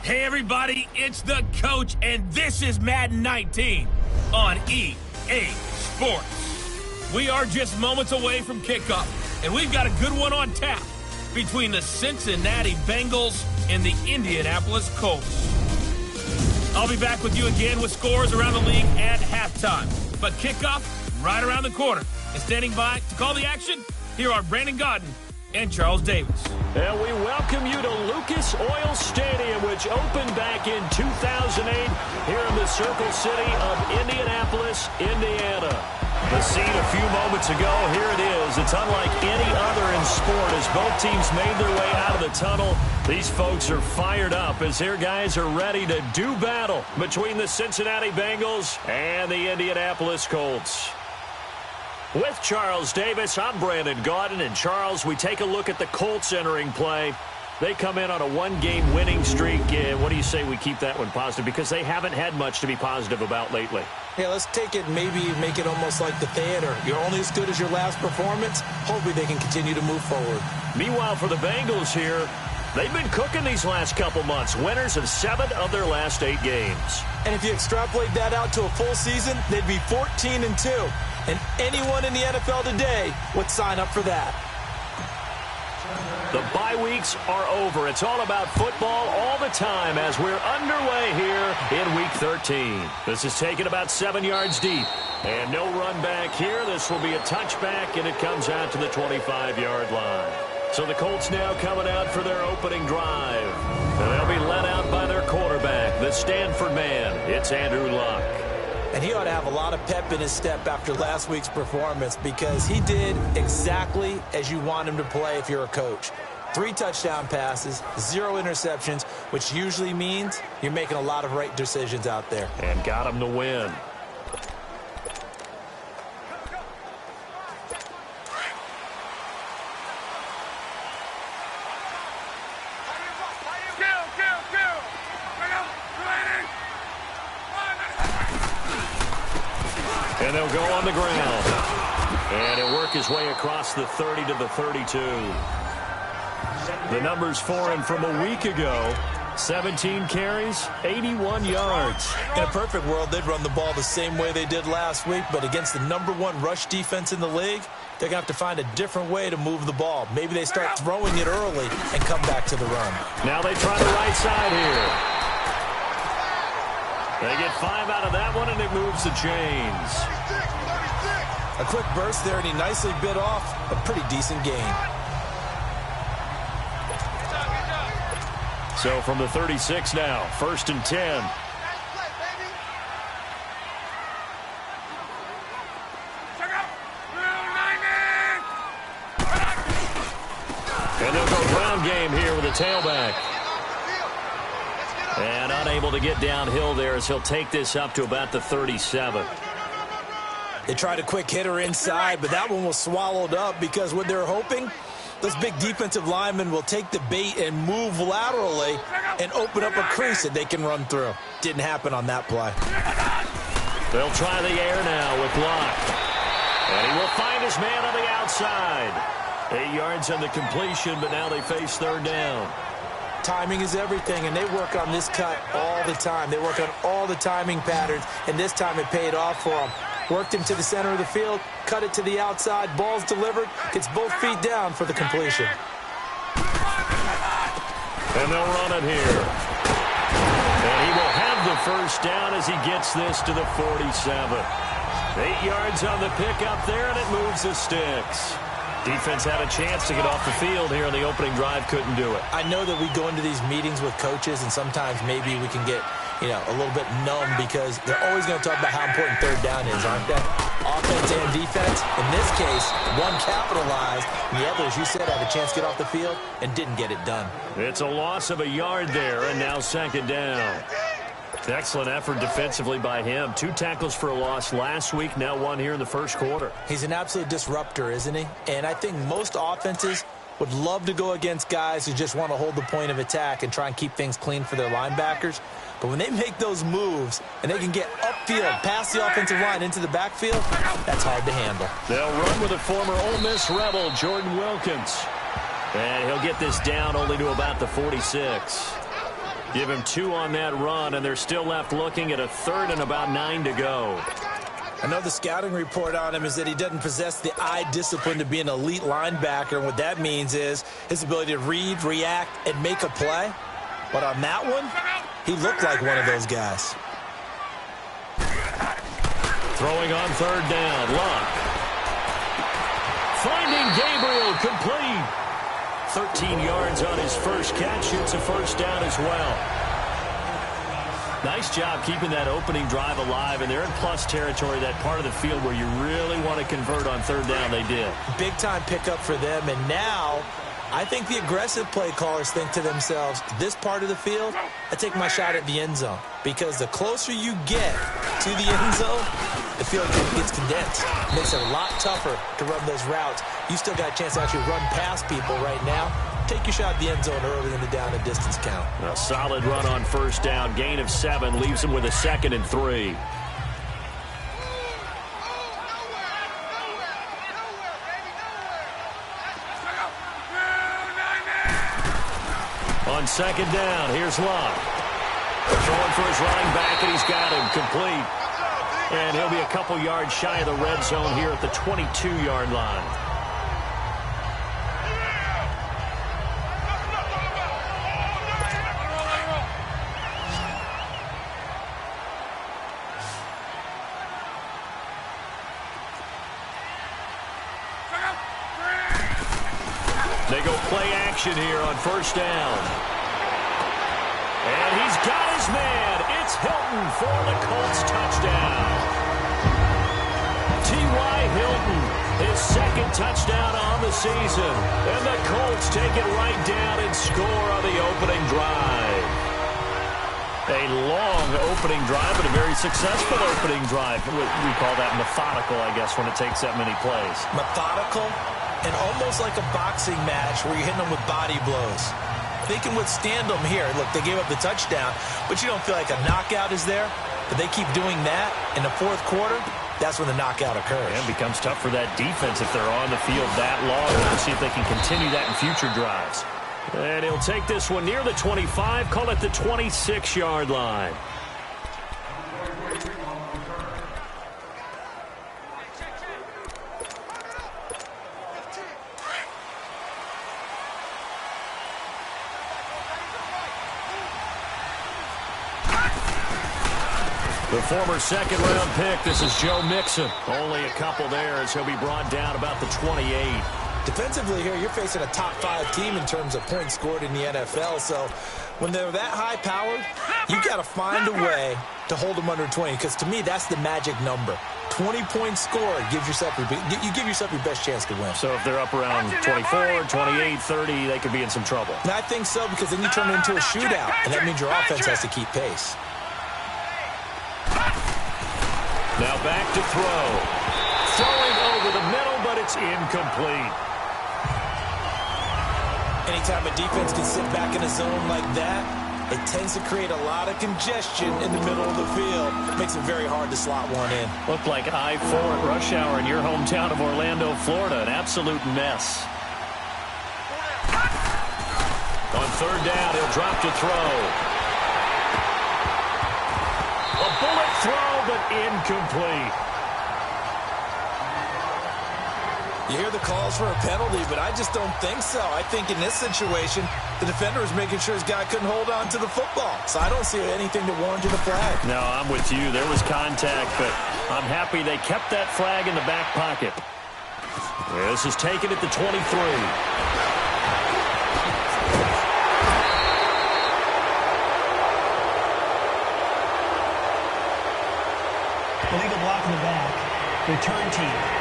Hey everybody, it's the coach, and this is Madden 19 on EA Sports. We are just moments away from kickoff, and we've got a good one on tap between the Cincinnati Bengals and the Indianapolis Colts. I'll be back with you again with scores around the league at halftime. But kickoff right around the corner. And standing by to call the action, here are Brandon Godden and Charles Davis. And we welcome you to Lucas Oil Stadium, which opened back in 2008 here in the Circle City of Indianapolis, Indiana. The scene a few moments ago, here it is. It's unlike any other in sport as both teams made their way out of the tunnel. These folks are fired up as their guys are ready to do battle between the Cincinnati Bengals and the Indianapolis Colts. With Charles Davis, I'm Brandon Gaudin. And Charles, we take a look at the Colts entering play. They come in on a one-game winning streak. What do you say we keep that one positive? Because they haven't had much to be positive about lately. Yeah, let's take it, maybe make it almost like the theater. You're only as good as your last performance. Hopefully they can continue to move forward. Meanwhile, for the Bengals here, they've been cooking these last couple months. Winners of 7 of their last 8 games. And if you extrapolate that out to a full season, they'd be 14-2. And anyone in the NFL today would sign up for that. The bye weeks are over. It's all about football all the time as we're underway here in Week 13. This is taken about 7 yards deep. And no run back here. This will be a touchback, and it comes out to the 25-yard line. So the Colts now coming out for their opening drive. And they'll be led out by their quarterback, the Stanford man. It's Andrew Luck. And he ought to have a lot of pep in his step after last week's performance because he did exactly as you want him to play if you're a coach. 3 touchdown passes, 0 interceptions, which usually means you're making a lot of right decisions out there. And got him to win. And they'll go on the ground. And he'll work his way across the 30 to the 32. The numbers for him from a week ago. 17 carries, 81 yards. In a perfect world, they'd run the ball the same way they did last week, but against the #1 rush defense in the league, they're going to have to find a different way to move the ball. Maybe they start throwing it early and come back to the run. Now they try the right side here. They get 5 out of that one, and it moves the chains. A quick burst there, and he nicely bit off a pretty decent gain. So from the 36 now, 1st and 10. And they'll go ground game here with a tailback. And unable to get downhill there as he'll take this up to about the 37. They tried a quick hitter inside, but that one was swallowed up because what they're hoping, those big defensive linemen will take the bait and move laterally and open up a crease that they can run through. Didn't happen on that play. They'll try the air now with Luck. And he will find his man on the outside. 8 yards on the completion, but now they face 3rd down. Timing is everything, and they work on this cut all the time. They work on all the timing patterns, and this time it paid off for them. Worked him to the center of the field, cut it to the outside, ball's delivered, gets both feet down for the completion. And they'll run it here. And he will have the 1st down as he gets this to the 47. 8 yards on the pickup there, and it moves the sticks. Defense had a chance to get off the field here in the opening drive, couldn't do it. I know that we go into these meetings with coaches, and sometimes maybe we can get, a little bit numb because they're always going to talk about how important 3rd down is, aren't they? Offense and defense. In this case, one capitalized, and the other, as you said, had a chance to get off the field and didn't get it done. It's a loss of a yard there, and now 2nd down. Excellent effort defensively by him. 2 tackles for a loss last week, now 1 here in the 1st quarter. He's an absolute disruptor, isn't he? And I think most offenses would love to go against guys who just want to hold the point of attack and try and keep things clean for their linebackers. But when they make those moves and they can get upfield, past the offensive line into the backfield, that's hard to handle. They'll run with a former Ole Miss Rebel, Jordan Wilkins. And he'll get this down only to about the 46. Give him 2 on that run, and they're still left looking at a 3rd and about 9 to go. I know the scouting report on him is that he doesn't possess the eye discipline to be an elite linebacker, and what that means is his ability to read, react, and make a play. But on that one, he looked like one of those guys. Throwing on 3rd down, Luck. Finding Gabriel, complete. 13 yards on his first catch. It's a 1st down as well. Nice job keeping that opening drive alive, and they're in plus territory, that part of the field where you really want to convert on 3rd down. They did. Big-time pickup for them, and now I think the aggressive play callers think to themselves, this part of the field, I take my shot at the end zone, because the closer you get to the end zone, the field gets condensed. It makes it a lot tougher to run those routes. You still got a chance to actually run past people right now. Take your shot at the end zone early in the down and distance count. A solid run on 1st down. Gain of 7 leaves him with a 2nd and 3. On 2nd down, here's Luck. Throwing for his running back, and he's got him complete. And he'll be a couple yards shy of the red zone here at the 22-yard line. They go play action here on 1st down. And he's got his man. It's Hilton for the Colts touchdown. T.Y. Hilton, his 2nd touchdown on the season. And the Colts take it right down and score on the opening drive. A long opening drive, but a very successful opening drive. We call that methodical, I guess, when it takes that many plays. Methodical and almost like a boxing match where you're hitting them with body blows. They can withstand them here. Look, they gave up the touchdown, but you don't feel like a knockout is there. But they keep doing that in the 4th quarter, that's when the knockout occurs. And it becomes tough for that defense if they're on the field that long. We'll see if they can continue that in future drives. And he'll take this one near the 25, call it the 26-yard line. The former 2nd-round pick, this is Joe Mixon. Only a couple there as he'll be brought down about the 28. Defensively here, you're facing a top-5 team in terms of points scored in the NFL. So when they're that high-powered, you've got to find a way to hold them under 20. Because to me, that's the magic number. 20 points scored gives yourself you give yourself your best chance to win. So if they're up around 24, 28, 30, they could be in some trouble. And I think so, because then you turn it into a shootout, and that means your offense has to keep pace. Now back to throw. Throwing over the middle, but it's incomplete. Anytime a defense can sit back in a zone like that, it tends to create a lot of congestion in the middle of the field. It makes it very hard to slot one in. Looked like I-4 at rush hour in your hometown of Orlando, Florida. An absolute mess. On 3rd down, he'll drop to throw. A bullet throw, but incomplete. You hear the calls for a penalty, but I just don't think so. I think in this situation, the defender was making sure his guy couldn't hold on to the football. So I don't see anything to warrant the flag. No, I'm with you. There was contact, but I'm happy they kept that flag in the back pocket. This is taken at the 23. Illegal block in the back. Return team.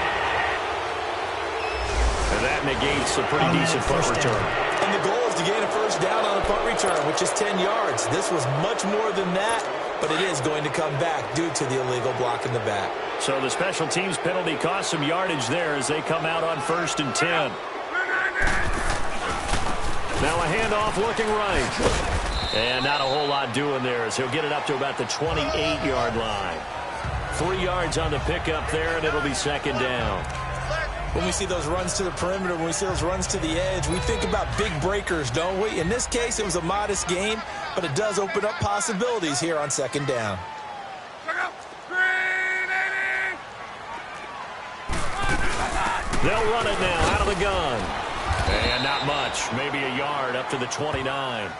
And that negates a pretty decent punt return. And the goal is to gain a 1st down on a punt return, which is 10 yards. This was much more than that, but it is going to come back due to the illegal block in the back. So the special teams penalty cost some yardage there as they come out on 1st and 10. Now a handoff looking right. And not a whole lot doing there as he'll get it up to about the 28-yard line. 3 yards on the pickup there, and it'll be 2nd down. When we see those runs to the perimeter, when we see those runs to the edge, we think about big breakers, don't we? In this case, it was a modest gain, but it does open up possibilities here on second down. They'll run it now out of the gun. And not much, maybe a yard up to the 29.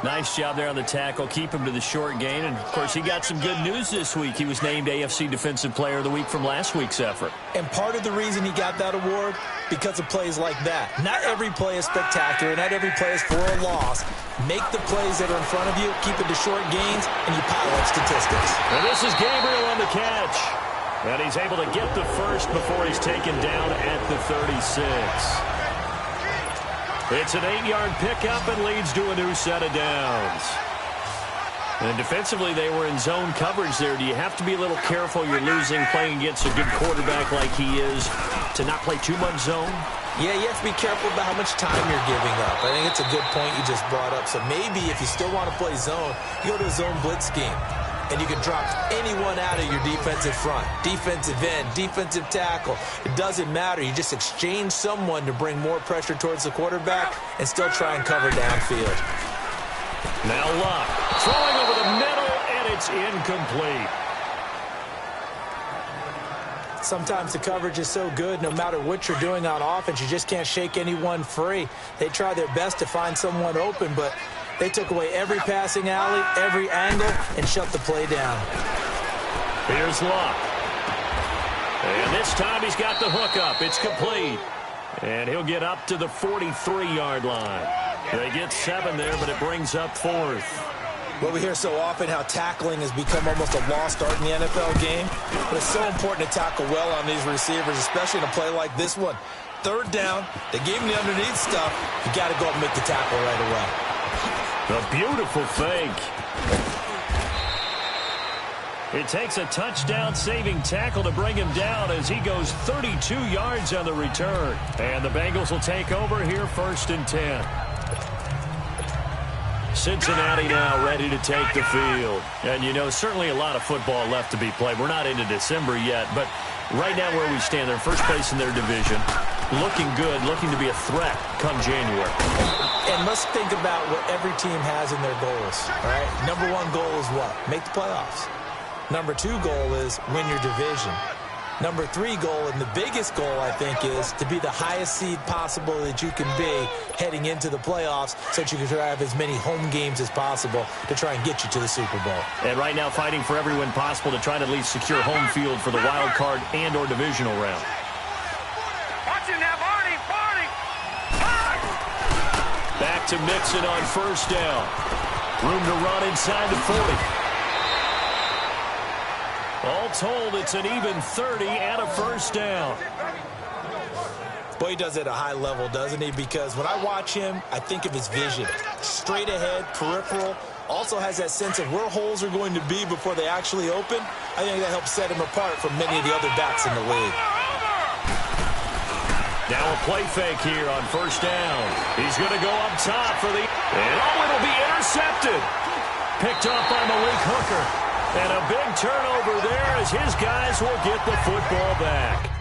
Nice job there on the tackle. Keep him to the short gain. And, of course, he got some good news this week. He was named AFC Defensive Player of the Week from last week's effort. And part of the reason he got that award, because of plays like that. Not every play is spectacular. Not every play is for a loss. Make the plays that are in front of you, keep it to short gains, and you pile up statistics. And this is Gabriel on the catch. And he's able to get the first before he's taken down at the 36. It's an 8-yard pickup and leads to a new set of downs. And defensively, they were in zone coverage there. Do you have to be a little careful? You're losing, playing against a good quarterback like he is, to not play too much zone? Yeah, you have to be careful about how much time you're giving up. I think it's a good point you just brought up. So maybe if you still want to play zone, you go to a zone blitz scheme. And you can drop anyone out of your defensive front. Defensive end, defensive tackle. It doesn't matter. You just exchange someone to bring more pressure towards the quarterback and still try and cover downfield. Now Luck throwing over the middle, and it's incomplete. Sometimes the coverage is so good, no matter what you're doing on offense, you just can't shake anyone free. They try their best to find someone open, but they took away every passing alley, every angle, and shut the play down. Here's Luck. And this time he's got the hook up. It's complete. And he'll get up to the 43-yard line. They get 7 there, but it brings up 4th. Well, we hear so often how tackling has become almost a lost art in the NFL game. But it's so important to tackle well on these receivers, especially in a play like this one. 3rd down, they gave him the underneath stuff. You got to go up and make the tackle right away. A beautiful fake. It takes a touchdown-saving tackle to bring him down as he goes 32 yards on the return. And the Bengals will take over here 1st and 10. Cincinnati now ready to take the field. And, you know, certainly a lot of football left to be played. We're not into December yet, but right now where we stand, they're first place in their division. Looking good, looking to be a threat come January. And let's think about what every team has in their goals, all right? Number 1 goal is what? Make the playoffs. Number 2 goal is win your division. Number 3 goal, and the biggest goal, I think, is to be the highest seed possible that you can be heading into the playoffs so that you can have as many home games as possible to try and get you to the Super Bowl. And right now fighting for every win possible to try to at least secure home field for the wild card and or divisional round. Back to Mixon on 1st down. Room to run inside the 40. All told, it's an even 30 and a 1st down. Boy, he does it at a high level, doesn't he? Because when I watch him, I think of his vision. Straight ahead, peripheral. Also has that sense of where holes are going to be before they actually open. I think that helps set him apart from many of the other backs in the league. Now a play fake here on 1st down. He's going to go up top for the... And it'll be intercepted. Picked off by Malik Hooker. And a big turnover there as his guys will get the football back.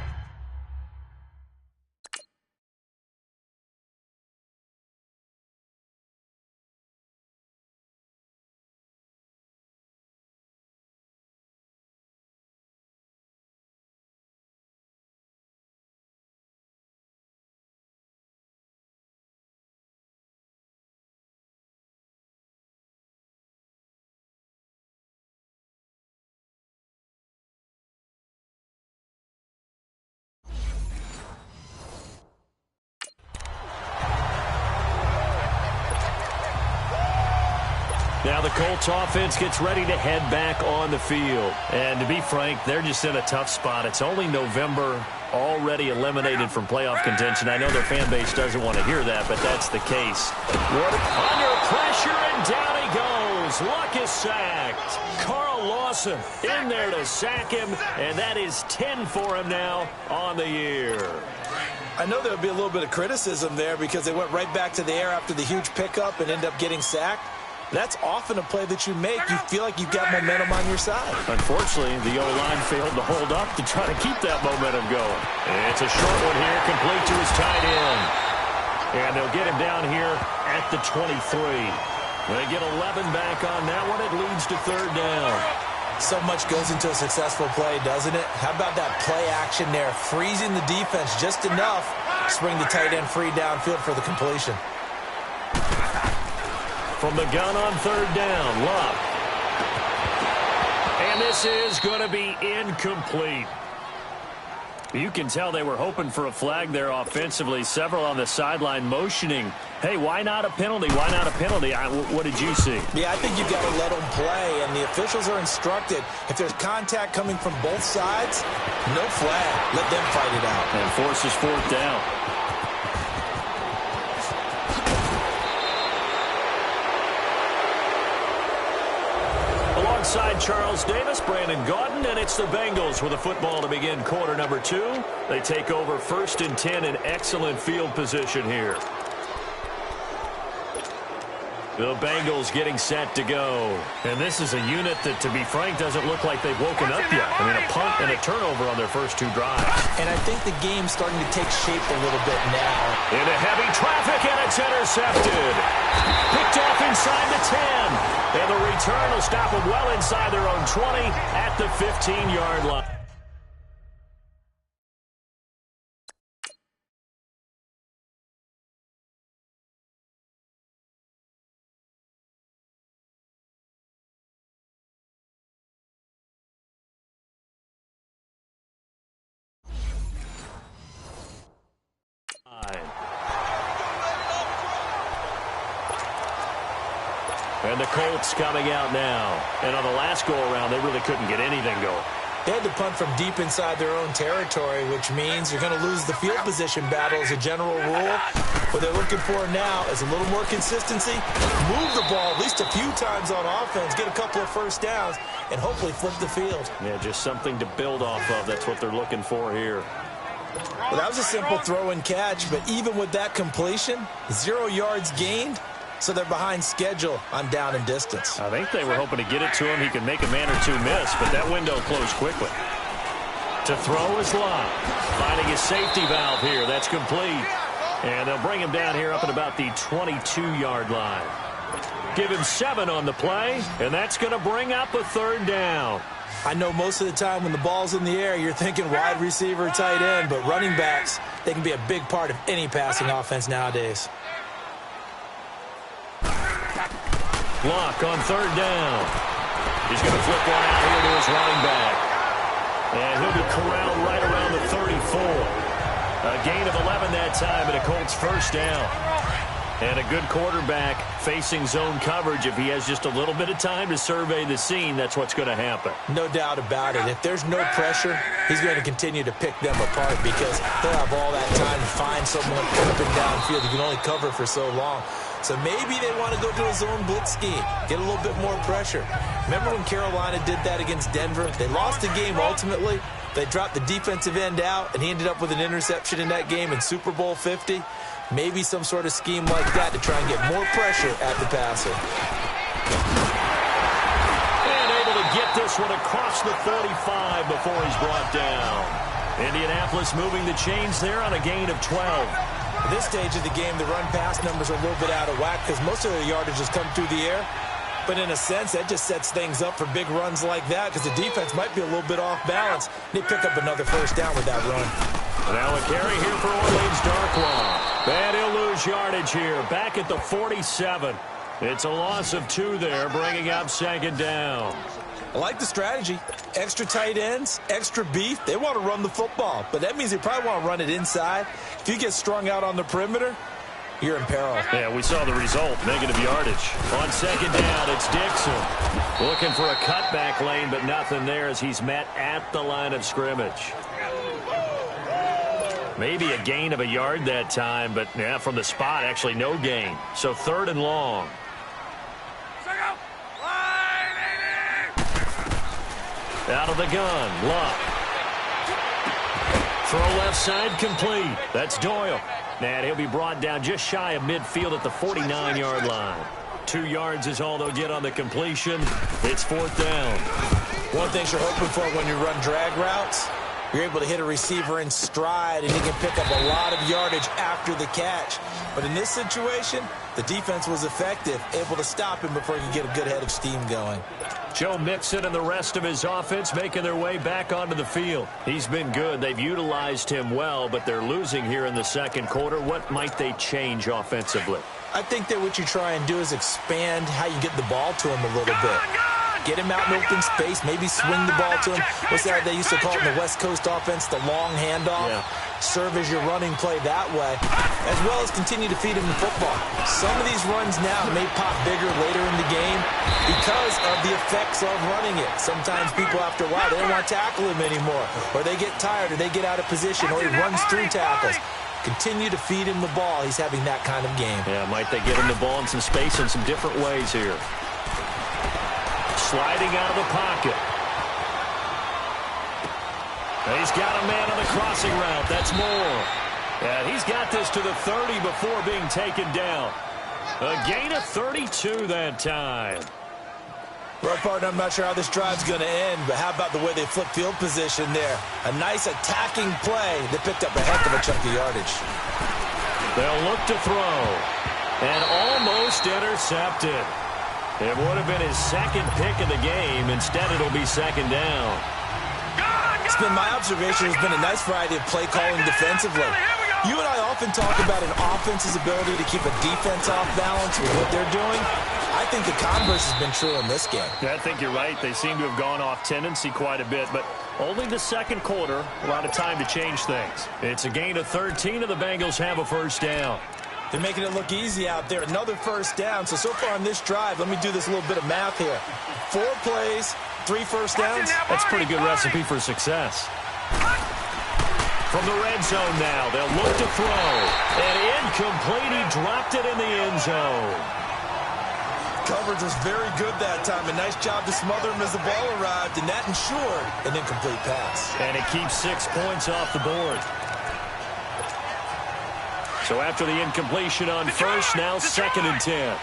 Now the Colts offense gets ready to head back on the field. And to be frank, they're just in a tough spot. It's only November, already eliminated from playoff contention. I know their fan base doesn't want to hear that, but that's the case. Under pressure, and down he goes. Luck is sacked. Carl Lawson in there to sack him, and that is 10 for him now on the year. I know there'll be a little bit of criticism there because they went right back to the air after the huge pickup and ended up getting sacked. That's often a play that you make. You feel like you've got momentum on your side. Unfortunately, the O-line failed to hold up to try to keep that momentum going. It's a short one here, complete to his tight end. And they'll get him down here at the 23. They get 11 back on that one. It leads to third down. So much goes into a successful play, doesn't it? How about that play action there? Freezing the defense just enough to bring the tight end free downfield for the completion. From the gun on third down, Luck. And this is going to be incomplete. You can tell they were hoping for a flag there offensively. Several on the sideline motioning, hey, why not a penalty? Why not a penalty? What did you see? Yeah, I think you've got to let them play, and the officials are instructed. If there's contact coming from both sides, no flag. Let them fight it out. And forces fourth down. Alongside Charles Davis, Brandon Gaudin, and it's the Bengals with a football to begin quarter number 2. They take over 1st and 10 in excellent field position here. The Bengals getting set to go. And this is a unit that, to be frank, doesn't look like they've woken up yet. I mean, a punt and a turnover on their first 2 drives. And I think the game's starting to take shape a little bit now. Into heavy traffic, and it's intercepted. Picked off inside the 10. And the return will stop them well inside their own 20 at the 15-yard line. And the Colts coming out now. And on the last go-around, they really couldn't get anything going. They had to punt from deep inside their own territory, which means you're going to lose the field position battle as a general rule. What they're looking for now is a little more consistency, move the ball at least a few times on offense, get a couple of first downs, and hopefully flip the field. Yeah, just something to build off of. That's what they're looking for here. Well, that was a simple throw and catch, but even with that completion, 0 yards gained. So they're behind schedule on down and distance. I think they were hoping to get it to him. He could make a man or two miss, but that window closed quickly. To throw is Locke. Finding his safety valve here. That's complete. And they'll bring him down here up at about the 22-yard line. Give him 7 on the play, and that's going to bring up a third down. I know most of the time when the ball's in the air, you're thinking wide receiver, tight end, but running backs, they can be a big part of any passing offense nowadays. Locke on third down. He's going to flip one out here to his running back. And he'll be corralled right around the 34. A gain of 11 that time, and a Colts first down. And a good quarterback facing zone coverage. If he has just a little bit of time to survey the scene, that's what's going to happen. No doubt about it. If there's no pressure, he's going to continue to pick them apart because they'll have all that time to find someone open downfield. You can only cover for so long. So maybe they want to go to a zone blitz scheme, get a little bit more pressure. Remember when Carolina did that against Denver? They lost the game ultimately. They dropped the defensive end out, and he ended up with an interception in that game in Super Bowl 50. Maybe some sort of scheme like that to try and get more pressure at the passer. And able to get this one across the 45 before he's brought down. Indianapolis moving the chains there on a gain of 12. At this stage of the game, the run-pass numbers are a little bit out of whack because most of their yardage has come through the air. But in a sense, that just sets things up for big runs like that because the defense might be a little bit off balance. They pick up another first down with that run. Now a carry here for Orleans Darkwa. And he'll lose yardage here. Back at the 47. It's a loss of 2 there, bringing up second down. I like the strategy. Extra tight ends, extra beef. They want to run the football, but that means they probably want to run it inside. If you get strung out on the perimeter, you're in peril. Yeah, we saw the result, negative yardage. On second down, it's Dixon. Looking for a cutback lane, but nothing there as he's met at the line of scrimmage. Maybe a gain of a yard that time, but yeah, from the spot, actually no gain. So third and long. Out of the gun, Luck. Throw left side complete. That's Doyle. And he'll be brought down just shy of midfield at the 49-yard line. 2 2 yards is all they'll get on the completion. It's 4th down. One thing you're hoping for when you run drag routes, you're able to hit a receiver in stride, and he can pick up a lot of yardage after the catch. But in this situation, the defense was effective, able to stop him before he could get a good head of steam going. Joe Mixon and the rest of his offense making their way back onto the field. He's been good. They've utilized him well, but they're losing here in the second quarter. What might they change offensively? I think that what you try and do is expand how you get the ball to him a little bit. Get him out in open space, maybe swing the ball to him. What's that they used to call it in the West Coast offense, the long handoff? Yeah. Serve as your running play that way, as well as continue to feed him the football. Some of these runs now may pop bigger later in the game because of the effects of running it. Sometimes people, after a while, they don't want to tackle him anymore, or they get tired, or they get out of position, or he runs through tackles. Continue to feed him the ball. He's having that kind of game. Yeah, might they get him the ball in some space in some different ways here. Sliding out of the pocket. He's got a man on the crossing route. That's Moore. And he's got this to the 30 before being taken down. A gain of 32 that time. Well, partner, I'm not sure how this drive's going to end, but how about the way they flip field position there? A nice attacking play. They picked up a heck of a chunk of yardage. They'll look to throw. And almost intercepted. It would have been his second pick of the game. Instead, it'll be second down. It's been my observation. There's been a nice variety of play calling defensively. You and I often talk about an offense's ability to keep a defense off balance with what they're doing. I think the converse has been true in this game. Yeah, I think you're right. They seem to have gone off tendency quite a bit, but only the second quarter, a lot of time to change things. It's a gain of 13, and the Bengals have a first down. They're making it look easy out there. Another first down. So far on this drive, let me do this little bit of math here. 4 plays, 3 first downs. That's a pretty good recipe for success. From the red zone now, they'll look to throw. And incomplete, he dropped it in the end zone. Coverage was very good that time. A nice job to smother him as the ball arrived, and that ensured an incomplete pass. And it keeps 6 points off the board. So after the incompletion on first, now 2nd and 10.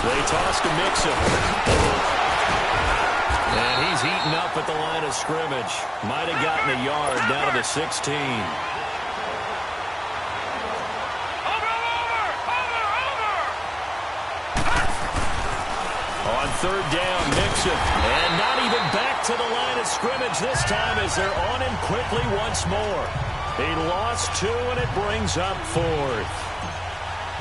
They toss to Mixon. And he's eaten up at the line of scrimmage. Might have gotten a yard down to the 16. On 3rd down, Mixon. And not even back to the line of scrimmage this time as they're on him quickly once more. He lost 2, and it brings up 4th.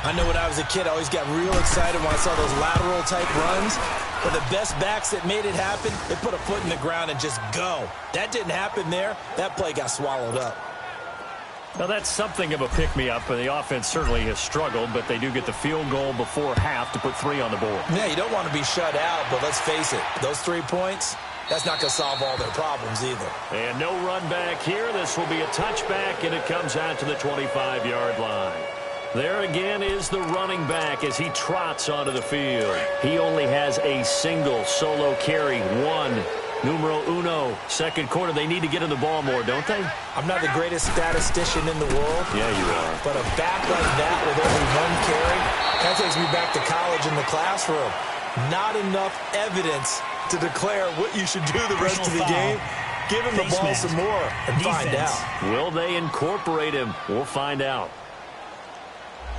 I know when I was a kid, I always got real excited when I saw those lateral-type runs. But the best backs that made it happen, they put a foot in the ground and just go. That didn't happen there. That play got swallowed up. Now, that's something of a pick-me-up, and the offense certainly has struggled, but they do get the field goal before half to put 3 on the board. Yeah, you don't want to be shut out, but let's face it, those 3 points, that's not going to solve all their problems either. And no run back here. This will be a touchback, and it comes out to the 25-yard line. There again is the running back as he trots onto the field. He only has a single solo carry, 1. Numero uno, second quarter. They need to get in the ball more, don't they? I'm not the greatest statistician in the world. Yeah, you are. But a back like that with only 1 carry, that takes me back to college in the classroom. Not enough evidence to declare what you should do the rest of the game. Give him the ball some more and find out. Will they incorporate him? We'll find out.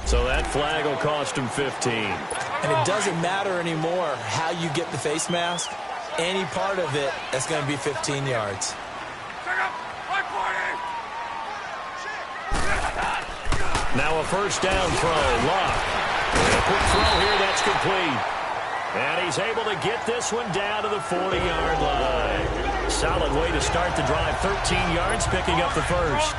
So that flag will cost him 15. And it doesn't matter anymore how you get the face mask. Any part of it, that's going to be 15 yards. Now a first down throw. Lock. A quick throw here. That's complete. And he's able to get this one down to the 40-yard line. Solid way to start the drive. 13 yards, picking up the first.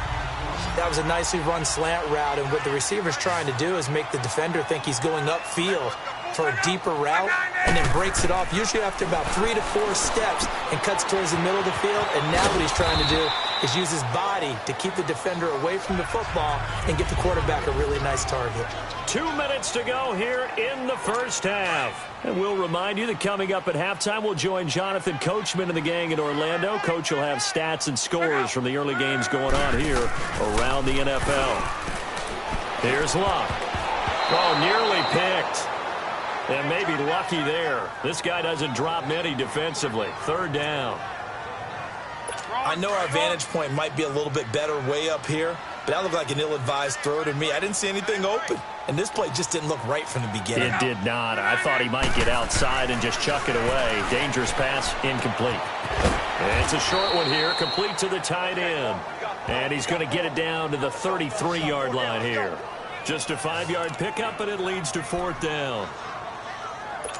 That was a nicely run slant route, and what the receiver's trying to do is make the defender think he's going upfield. for a deeper route and then breaks it off, usually after about 3 to 4 steps, and cuts towards the middle of the field. And now what he's trying to do is use his body to keep the defender away from the football and get the quarterback a really nice target. 2 minutes to go here in the first half. And we'll remind you that coming up at halftime, we'll join Jonathan Coachman and the gang in Orlando. Coach will have stats and scores from the early games going on here around the NFL. Here's Luck. Oh, nearly picked. And maybe lucky there. This guy doesn't drop many defensively. Third down. I know our vantage point might be a little bit better way up here, but that looked like an ill-advised throw to me. I didn't see anything open, and this play just didn't look right from the beginning. It did not. I thought he might get outside and just chuck it away. Dangerous pass, incomplete. It's a short one here, complete to the tight end. And he's going to get it down to the 33-yard line here. Just a 5-yard pickup, and it leads to fourth down.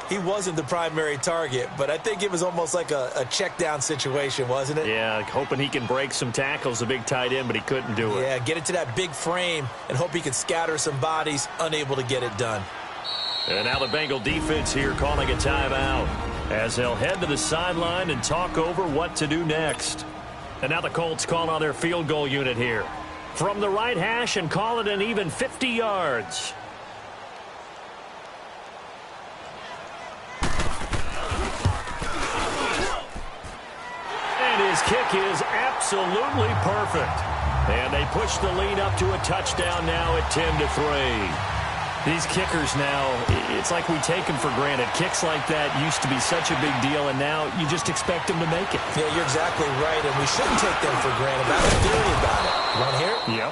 He wasn't the primary target, but I think it was almost like a check-down situation, wasn't it? Yeah, hoping he can break some tackles, a big tight end, but he couldn't do it. Yeah, get it to that big frame and hope he can scatter some bodies, unable to get it done. And now the Bengal defense here calling a timeout as they'll head to the sideline and talk over what to do next. And now the Colts call on their field goal unit here. From the right hash and call it an even 50 yards. His kick is absolutely perfect. And they push the lead up to a touchdown now at 10-3. These kickers now, it's like we take them for granted. Kicks like that used to be such a big deal, and now you just expect them to make it. Yeah, you're exactly right, and we shouldn't take them for granted. I have a theory about it. You want to hear it? Yep.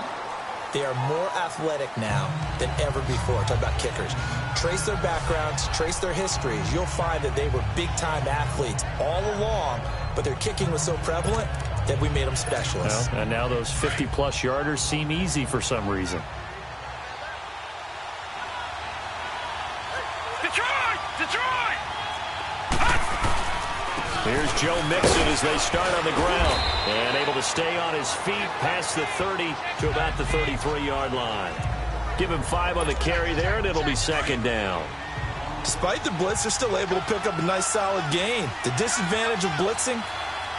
They are more athletic now than ever before. Talk about kickers. Trace their backgrounds, trace their histories. You'll find that they were big-time athletes all along, but their kicking was so prevalent that we made them specialists. Well, and now those 50-plus yarders seem easy for some reason. Detroit! Detroit! Here's Joe Mixon as they start on the ground. And able to stay on his feet past the 30 to about the 33-yard line. Give him 5 on the carry there, and it'll be second down. Despite the blitz, they're still able to pick up a nice solid gain. The disadvantage of blitzing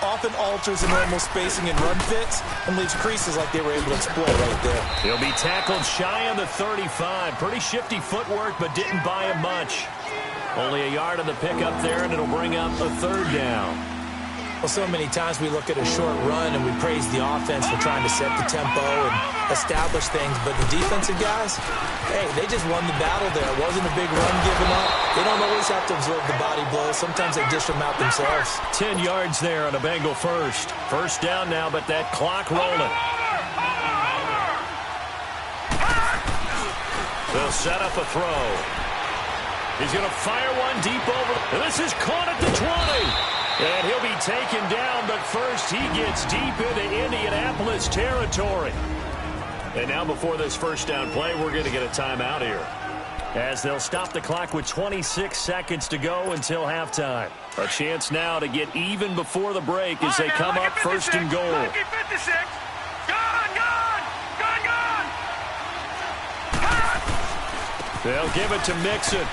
often alters the normal spacing and run fits and leaves creases like they were able to exploit right there. He'll be tackled shy on the 35. Pretty shifty footwork, but didn't buy him much. Only a yard on the pickup there, and it'll bring up a third down. Well, so many times we look at a short run and we praise the offense for trying to set the tempo and establish things, but the defensive guys, hey, they just won the battle there. It wasn't a big run given up. They don't always have to absorb the body blows. Sometimes they dish them out themselves. 10 yards there on a Bengal first. First down now, but that clock rolling. They'll set up a throw. He's going to fire one deep over. This is caught at the 20. And he'll be taken down, but first he gets deep into Indianapolis territory. And now before this first down play, we're going to get a timeout here, as they'll stop the clock with 26 seconds to go until halftime. A chance now to get even before the break as they come up first and goal. They'll give it to Mixon.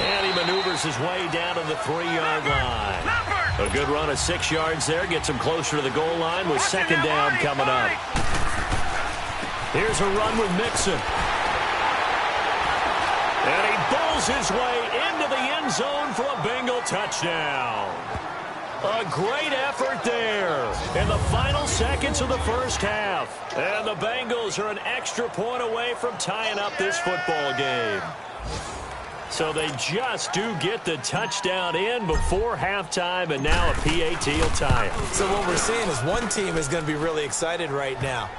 And he maneuvers his way down to the 3-yard line. A good run of 6 yards there. Gets him closer to the goal line with second down coming up. Here's a run with Mixon. And he bowls his way into the end zone for a Bengal touchdown. A great effort there in the final seconds of the first half. And the Bengals are an extra point away from tying up this football game. So they just do get the touchdown in before halftime, and now a PAT will tie it. So what we're seeing is one team is going to be really excited right now.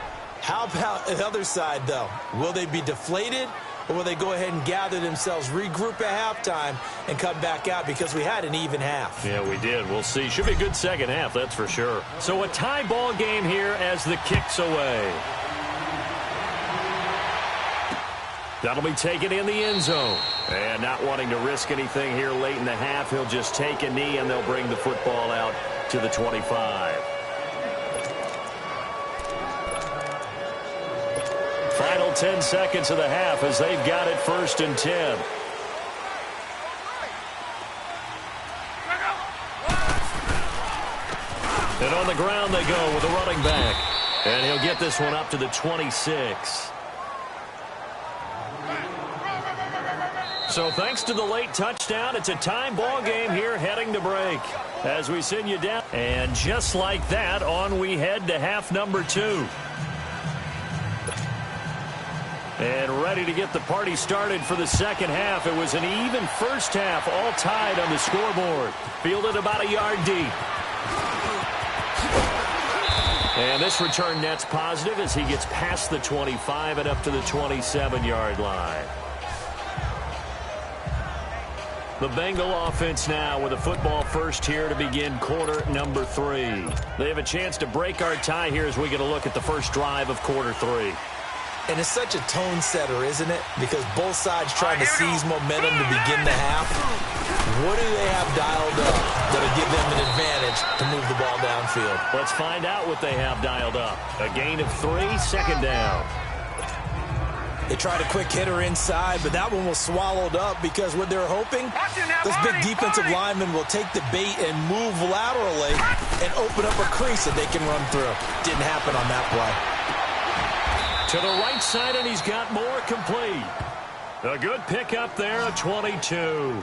How about the other side, though? Will they be deflated, or will they go ahead and gather themselves, regroup at halftime, and come back out? Because we had an even half. Yeah, we did. We'll see. Should be a good second half, that's for sure. So a tie ball game here as the kick's away. That'll be taken in the end zone. And not wanting to risk anything here late in the half, he'll just take a knee, and they'll bring the football out to the 25. Final 10 seconds of the half as they've got it 1st and 10. And on the ground they go with a running back. And he'll get this one up to the 26. So thanks to the late touchdown, it's a time ball game here heading to break. As we send you down. And just like that, on we head to half number 2. And ready to get the party started for the second half. It was an even first half, all tied on the scoreboard. Fielded about a yard deep. And this return net's positive as he gets past the 25 and up to the 27-yard line. The Bengal offense now with a football first here to begin quarter number 3. They have a chance to break our tie here as we get a look at the first drive of quarter 3. And it's such a tone setter, isn't it? Because both sides trying to seize momentum to begin the half. What do they have dialed up that'll give them an advantage to move the ball downfield? Let's find out what they have dialed up. A gain of 3, second down. They tried a quick hitter inside, but that one was swallowed up because what they're hoping, this big defensive lineman will take the bait and move laterally and open up a crease that they can run through. Didn't happen on that play. To the right side, and he's got more complete. A good pickup there, a 22.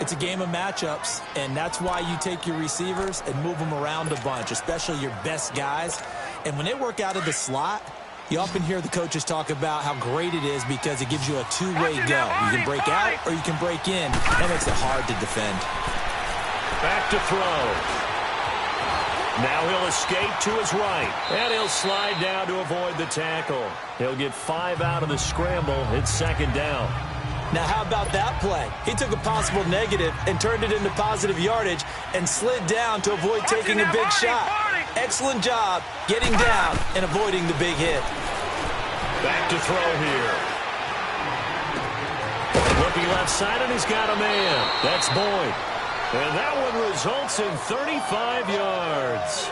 It's a game of matchups, and that's why you take your receivers and move them around a bunch, especially your best guys. And when they work out of the slot, you often hear the coaches talk about how great it is because it gives you a two-way go. You can break out or you can break in. That makes it hard to defend. Back to throw. Now he'll escape to his right, and he'll slide down to avoid the tackle. He'll get 5 out of the scramble. It's second down. Now, how about that play? He took a possible negative and turned it into positive yardage and slid down to avoid taking a big shot. Excellent job getting down and avoiding the big hit. Back to throw here. Looking left side, and he's got a man. That's Boyd. And that one results in 35 yards.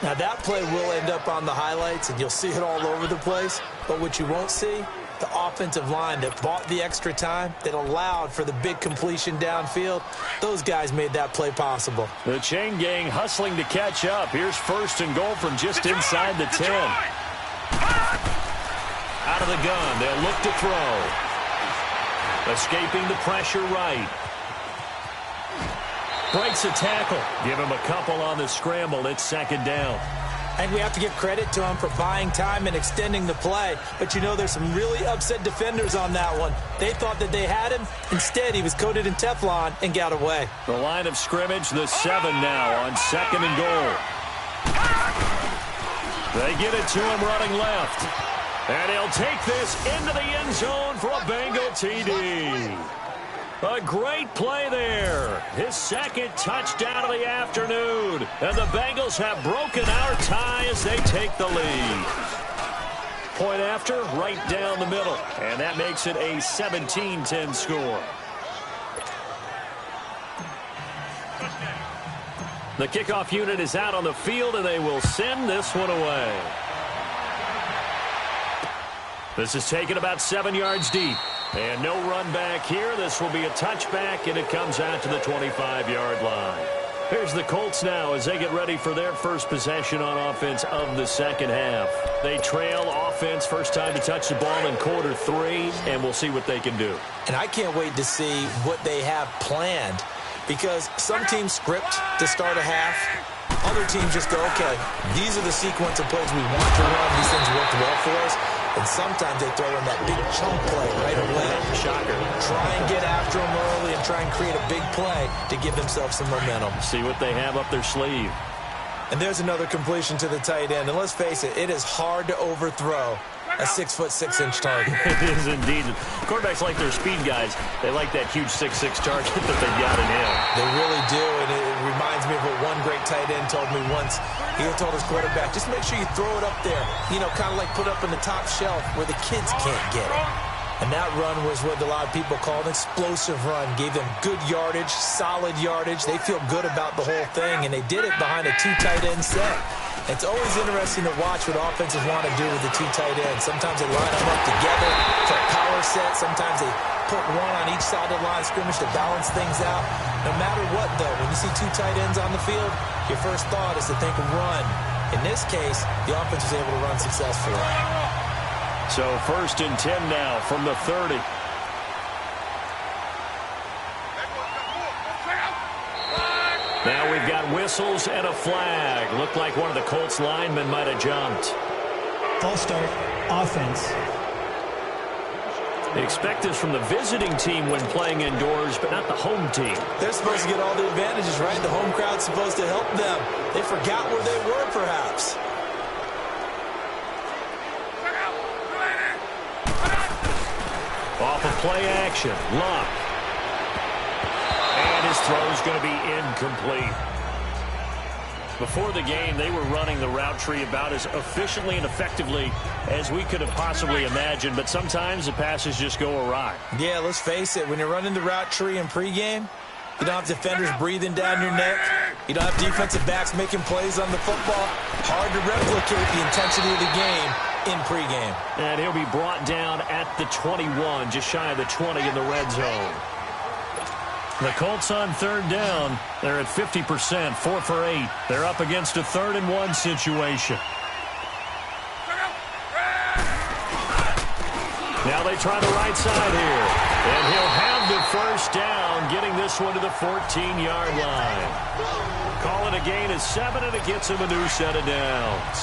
Now, that play will end up on the highlights, and you'll see it all over the place. But what you won't see, the offensive line that bought the extra time, that allowed for the big completion downfield, those guys made that play possible. The chain gang hustling to catch up. Here's first and goal from just inside the 10. Out of the gun, they'll look to throw. Escaping the pressure right. Breaks a tackle. Give him a couple on the scramble. It's second down. And we have to give credit to him for buying time and extending the play. But, you know, there's some really upset defenders on that one. They thought that they had him. Instead, he was coated in Teflon and got away. The line of scrimmage, the 7 now on second and goal. They get it to him running left. And he'll take this into the end zone for a Bengal TD. A great play there. His second touchdown of the afternoon. And the Bengals have broken our tie as they take the lead. Point after, right down the middle. And that makes it a 17-10 score. The kickoff unit is out on the field, and they will send this one away. This is taken about 7 yards deep. And no run back here. This will be a touchback, and it comes out to the 25-yard line. Here's the Colts now as they get ready for their first possession on offense of the second half. They trail offense, first time to touch the ball in quarter 3, and we'll see what they can do. And I can't wait to see what they have planned, because some teams script to start a half. Other teams just go, okay, these are the sequence of plays we want to run. These things worked well for us. And sometimes they throw in that big chunk play right away. Shocker. Try and get after them early and try and create a big play to give themselves some momentum. See what they have up their sleeve. And there's another completion to the tight end. And let's face it, it is hard to overthrow a 6'6" target. It is indeed. Quarterbacks like their speed guys. They like that huge 6'6" target that they've got in him. They really do, and it reminds me of what one great tight end told me once. He told his quarterback, just make sure you throw it up there, you know, kind of like put it up in the top shelf where the kids can't get it. And that run was what a lot of people call an explosive run. Gave them good yardage, solid yardage. They feel good about the whole thing, and they did it behind a 2 tight end set. It's always interesting to watch what offenses want to do with the 2 tight ends. Sometimes they line them up together for a power set. Sometimes they put one on each side of the line of scrimmage to balance things out. No matter what, though, when you see two tight ends on the field, your first thought is to think run. In this case, the offense was able to run successfully. So 1st and 10 now from the 30. Now we've got whistles and a flag. Looked like one of the Colts linemen might have jumped. False start, offense. They expect this from the visiting team when playing indoors, but not the home team. They're supposed to get all the advantages, right? The home crowd's supposed to help them. They forgot where they were, perhaps. Off of play action, Luck. And his throw's going to be incomplete. Before the game, they were running the route tree about as efficiently and effectively as we could have possibly imagined, but sometimes the passes just go awry. Yeah, let's face it. When you're running the route tree in pregame, you don't have defenders breathing down your neck. You don't have defensive backs making plays on the football. Hard to replicate the intensity of the game in pregame. And he'll be brought down at the 21, just shy of the 20 in the red zone. The Colts on 3rd down. They're at 50%, 4 for 8. They're up against a 3rd and 1 situation. Now they try the right side here. And he'll have the first down, getting this one to the 14-yard line. Call it a gain of 7, and it gets him a new set of downs.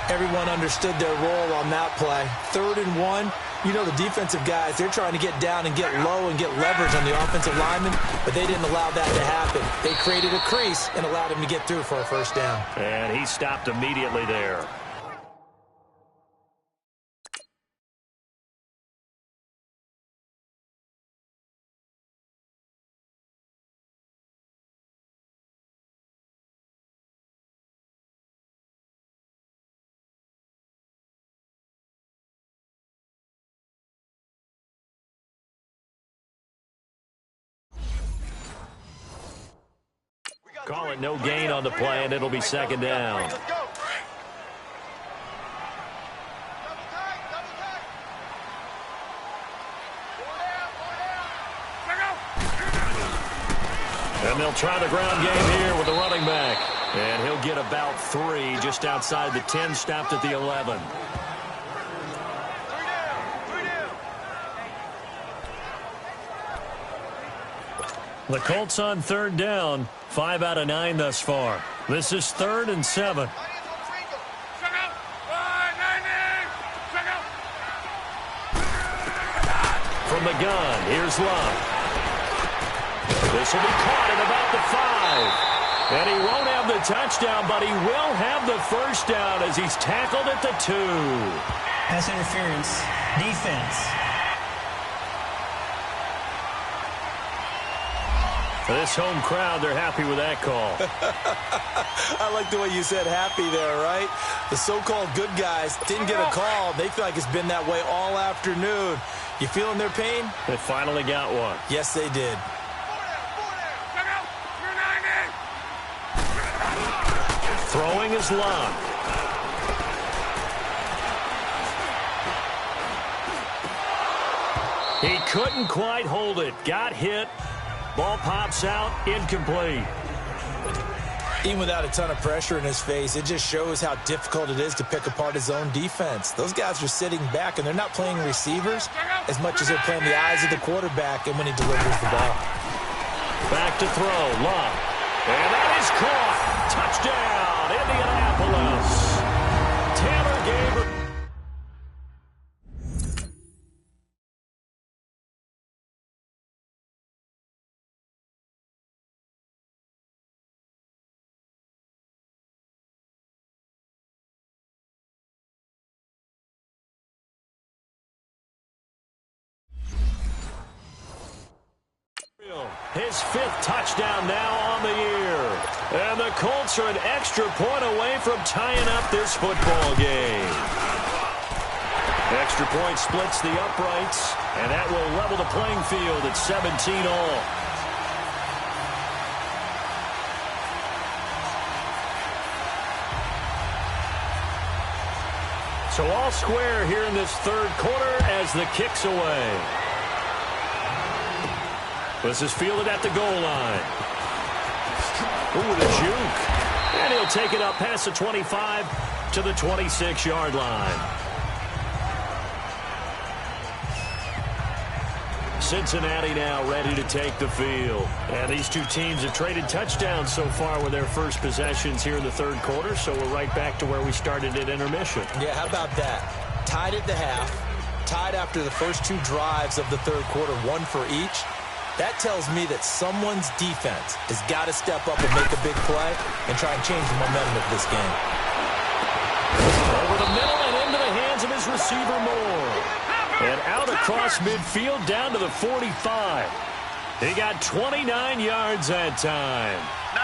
Everyone understood their role on that play. 3rd and 1. You know the defensive guys, they're trying to get down and get low and get leverage on the offensive lineman, but they didn't allow that to happen. They created a crease and allowed him to get through for a first down. And he stopped immediately there. Call it no gain on the play, and it'll be 2nd down. And they'll try the ground game here with the running back. And he'll get about 3 just outside the 10, stopped at the 11. The Colts on 3rd down, 5 out of 9 thus far. This is 3rd and 7. From the gun, here's Love. This will be caught at about the 5. And he won't have the touchdown, but he will have the first down as he's tackled at the 2. Pass interference. Defense. This home crowd, they're happy with that call. I like the way you said happy there, right? The so-called good guys didn't get a call. They feel like it's been that way all afternoon. You feeling their pain? They finally got one. Yes, they did. Throwing is Love. He couldn't quite hold it. Got hit. Ball pops out, incomplete. Even without a ton of pressure in his face, it just shows how difficult it is to pick apart his own defense. Those guys are sitting back, and they're not playing receivers as much as they're playing the eyes of the quarterback and when he delivers the ball. Back to throw, Love. And that is caught. Touchdown, Indianapolis. Taylor Gabriel. His 5th touchdown now on the year. And the Colts are an extra point away from tying up this football game. Extra point splits the uprights, and that will level the playing field at 17 all. So all square here in this 3rd quarter as the kick's away. This is fielded at the goal line. Ooh, with a juke. And he'll take it up past the 25 to the 26-yard line. Cincinnati now ready to take the field. And these two teams have traded touchdowns so far with their first possessions here in the third quarter, so we're right back to where we started at intermission. Yeah, how about that? Tied at the half, tied after the first two drives of the third quarter, one for each. That tells me that someone's defense has got to step up and make a big play and try and change the momentum of this game. Over the middle and into the hands of his receiver Moore. And out across midfield down to the 45. He got 29 yards that time. No,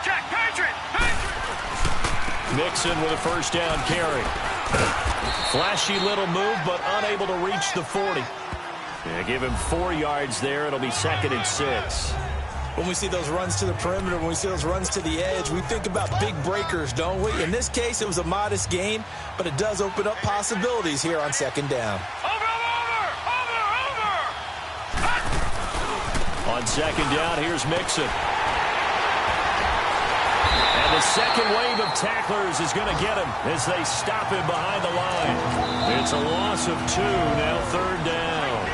Jack, Patriot! Mixon with a first down carry. Flashy little move, but unable to reach the 40. Yeah, give him 4 yards there. It'll be 2nd and 6. When we see those runs to the perimeter, when we see those runs to the edge, we think about big breakers, don't we? In this case, it was a modest gain, but it does open up possibilities here on 2nd down. Over! On 2nd down, here's Mixon. And the second wave of tacklers is going to get him as they stop him behind the line. It's a loss of 2, now 3rd down.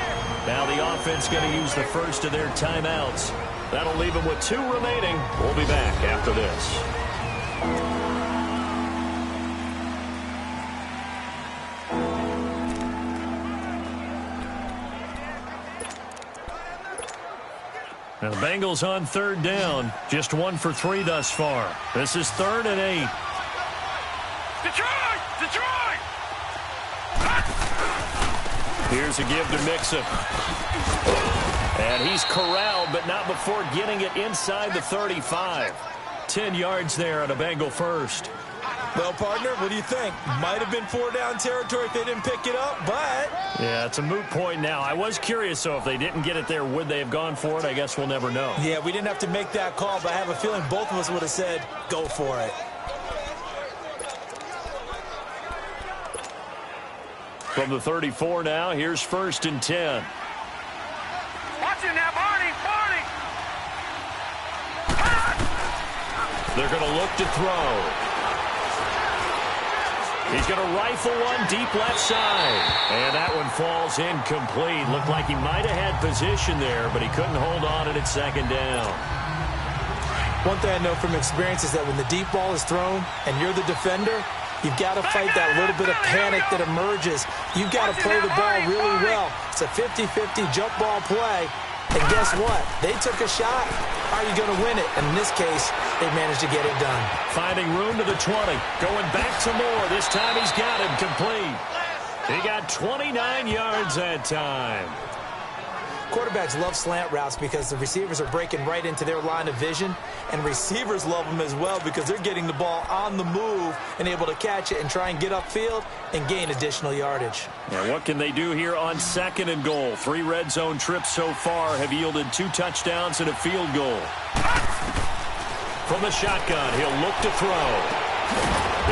Now the offense going to use the first of their timeouts. That'll leave them with 2 remaining. We'll be back after this. Now the Bengals on 3rd down. Just 1 for 3 thus far. This is 3rd and 8. Detroit! Here's a give to Mixon. And he's corralled, but not before getting it inside the 35. 10 yards there on a Bengal first. Well, partner, what do you think? Might have been 4-down territory if they didn't pick it up, but... Yeah, it's a moot point now. I was curious, though, if they didn't get it there, would they have gone for it? I guess we'll never know. Yeah, we didn't have to make that call, but I have a feeling both of us would have said, go for it. From the 34 now, here's 1st and 10. Watch it now, Barney! They're going to look to throw. He's going to rifle one deep left side. And that one falls incomplete. Looked like he might have had position there, but he couldn't hold on at 2nd down. One thing I know from experience is that when the deep ball is thrown and you're the defender, you've got to fight that little bit of panic that emerges. You've got to play the ball really well. It's a 50-50 jump ball play. And guess what? They took a shot. Are you going to win it? And in this case, they managed to get it done. Finding room to the 20. Going back to Moore. This time he's got him complete. He got 29 yards that time. Quarterbacks love slant routes because the receivers are breaking right into their line of vision, and receivers love them as well because they're getting the ball on the move and able to catch it and try and get upfield and gain additional yardage. Now, what can they do here on 2nd and goal? 3 red zone trips so far have yielded 2 touchdowns and a field goal. From the shotgun, he'll look to throw.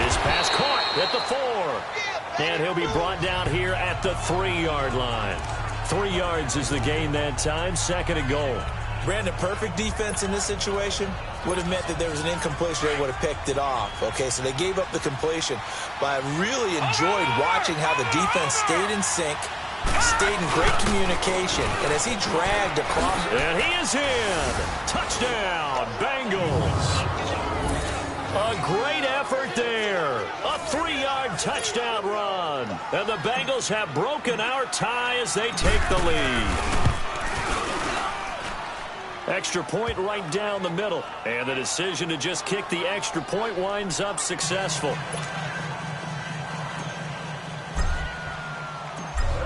His pass caught at the 4. And he'll be brought down here at the 3-yard line. 3 yards is the gain that time, 2nd and goal. Brandon, perfect defense in this situation would have meant that there was an incompletion. They would have picked it off. Okay, so they gave up the completion. But I really enjoyed watching how the defense stayed in sync, stayed in great communication, and as he dragged across... And he is in. Touchdown, Bengals. A great effort there. A 3-yard touchdown run. And the Bengals have broken our tie as they take the lead. Extra point right down the middle. And the decision to just kick the extra point winds up successful.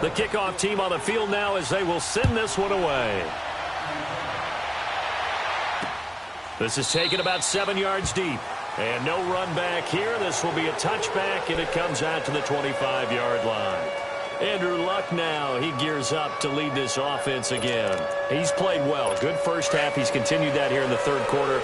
The kickoff team on the field now as they will send this one away. This is taken about 7 yards deep. And no run back here. This will be a touchback, and it comes out to the 25-yard line. Andrew Luck now, he gears up to lead this offense again. He's played well. Good first half. He's continued that here in the third quarter.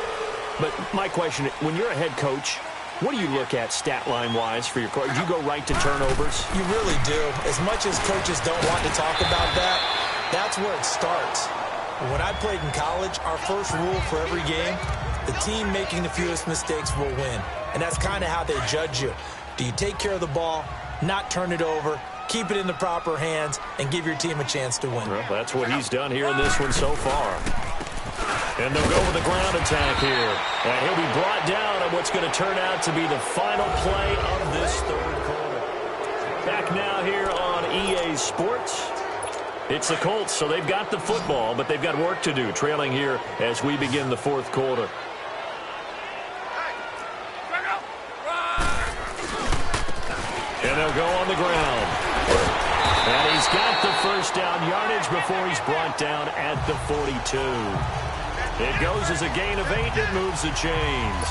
But my question, when you're a head coach, what do you look at stat line-wise for your coach? Do you go right to turnovers? You really do. As much as coaches don't want to talk about that, that's where it starts. When I played in college, our first rule for every game, the team making the fewest mistakes will win. And that's kind of how they judge you. Do you take care of the ball, not turn it over, keep it in the proper hands, and give your team a chance to win? Well, that's what he's done here in this one so far. And they'll go with the ground attack here. And he'll be brought down on what's going to turn out to be the final play of this third quarter. Back now here on EA Sports. It's the Colts, so they've got the football, but they've got work to do, trailing here as we begin the fourth quarter. And they'll go on the ground. And he's got the first down yardage before he's brought down at the 42. It goes as a gain of 8. It moves the chains.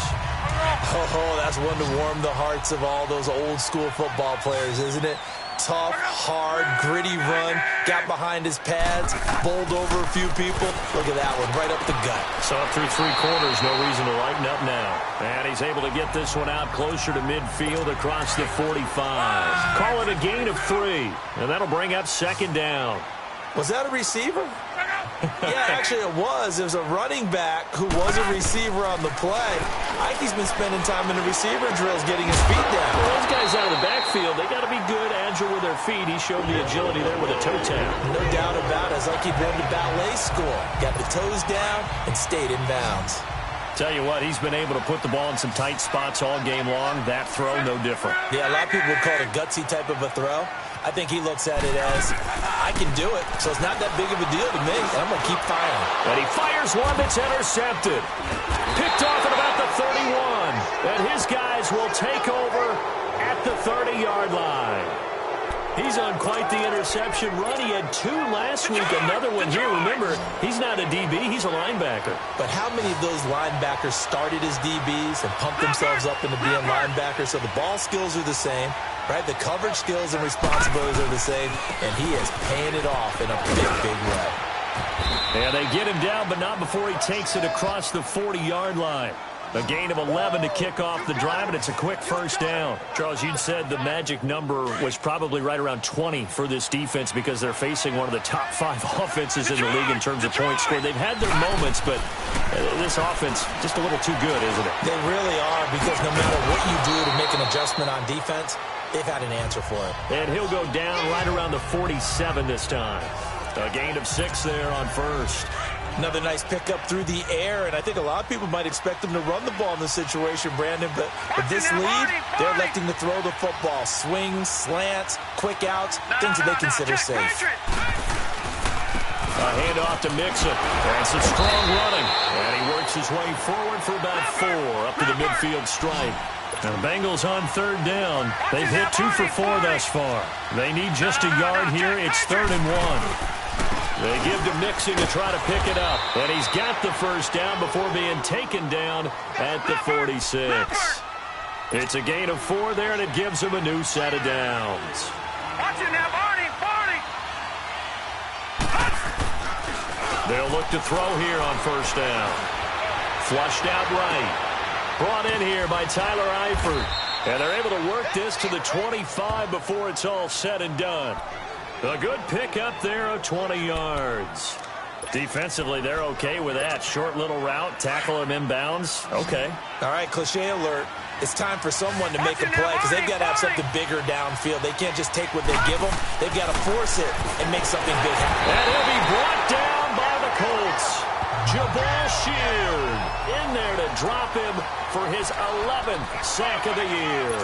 Oh, that's one to warm the hearts of all those old school football players, isn't it? Tough, hard, gritty run, got behind his pads, bowled over a few people. Look at that one, right up the gut. So up through 3 quarters, no reason to lighten up now. And he's able to get this one out closer to midfield across the 45. Call it a gain of 3, and that'll bring up second down. Was that a receiver? Yeah, actually it was. It was a running back who was a receiver on the play. Ike's been spending time in the receiver drills getting his feet down. Well, those guys out of the backfield, they got to be good, agile with their feet. He showed the agility there with a toe tap. No doubt about it. It's like he'd been to ballet school. Got the toes down and stayed in bounds. Tell you what, he's been able to put the ball in some tight spots all game long. That throw, no different. Yeah, a lot of people would call it a gutsy type of a throw. I think he looks at it as, I can do it, so it's not that big of a deal to me, and I'm going to keep firing. And he fires one that's intercepted. Picked off at about the 31. And his guys will take over at the 30-yard line. He's on quite the interception run. He had 2 last week, another one here. Remember, he's not a DB, he's a linebacker. But how many of those linebackers started as DBs and pumped themselves up into being linebackers? So the ball skills are the same, right? The coverage skills and responsibilities are the same, and he is paying it off in a big, big way. And they get him down, but not before he takes it across the 40-yard line. A gain of 11 to kick off the drive, and it's a quick first down. Charles, you'd said the magic number was probably right around 20 for this defense because they're facing one of the top 5 offenses in the league in terms of points scored. They've had their moments, but this offense just a little too good, isn't it? They really are, because no matter what you do to make an adjustment on defense, they've had an answer for it. And he'll go down right around the 47 this time. A gain of 6 there on first. Another nice pickup through the air, and I think a lot of people might expect them to run the ball in this situation, Brandon, but with this lead, they're electing to throw the football. Swings, slants, quick outs, things that they consider safe. A handoff to Mixon, and some strong running, and he works his way forward for about 4 up to the midfield stripe. Now the Bengals on third down. They've hit 2 for 4 thus far. They need just a yard here. It's 3rd and 1. They give to Mixon to try to pick it up. And he's got the first down before being taken down at the 46. It's a gain of 4 there, and it gives him a new set of downs. Watch it now, Barney! They'll look to throw here on first down. Flushed out right. Brought in here by Tyler Eifert. And they're able to work this to the 25 before it's all said and done. A good pickup there of 20 yards. Defensively, they're okay with that. Short little route, tackle him inbounds. Okay. All right, cliche alert. It's time for someone to make a play because they've got to have something bigger downfield. They can't just take what they give them. They've got to force it and make something big happen. And he'll be brought down by the Colts. Jabal Sheard in there to drop him for his 11th sack of the year.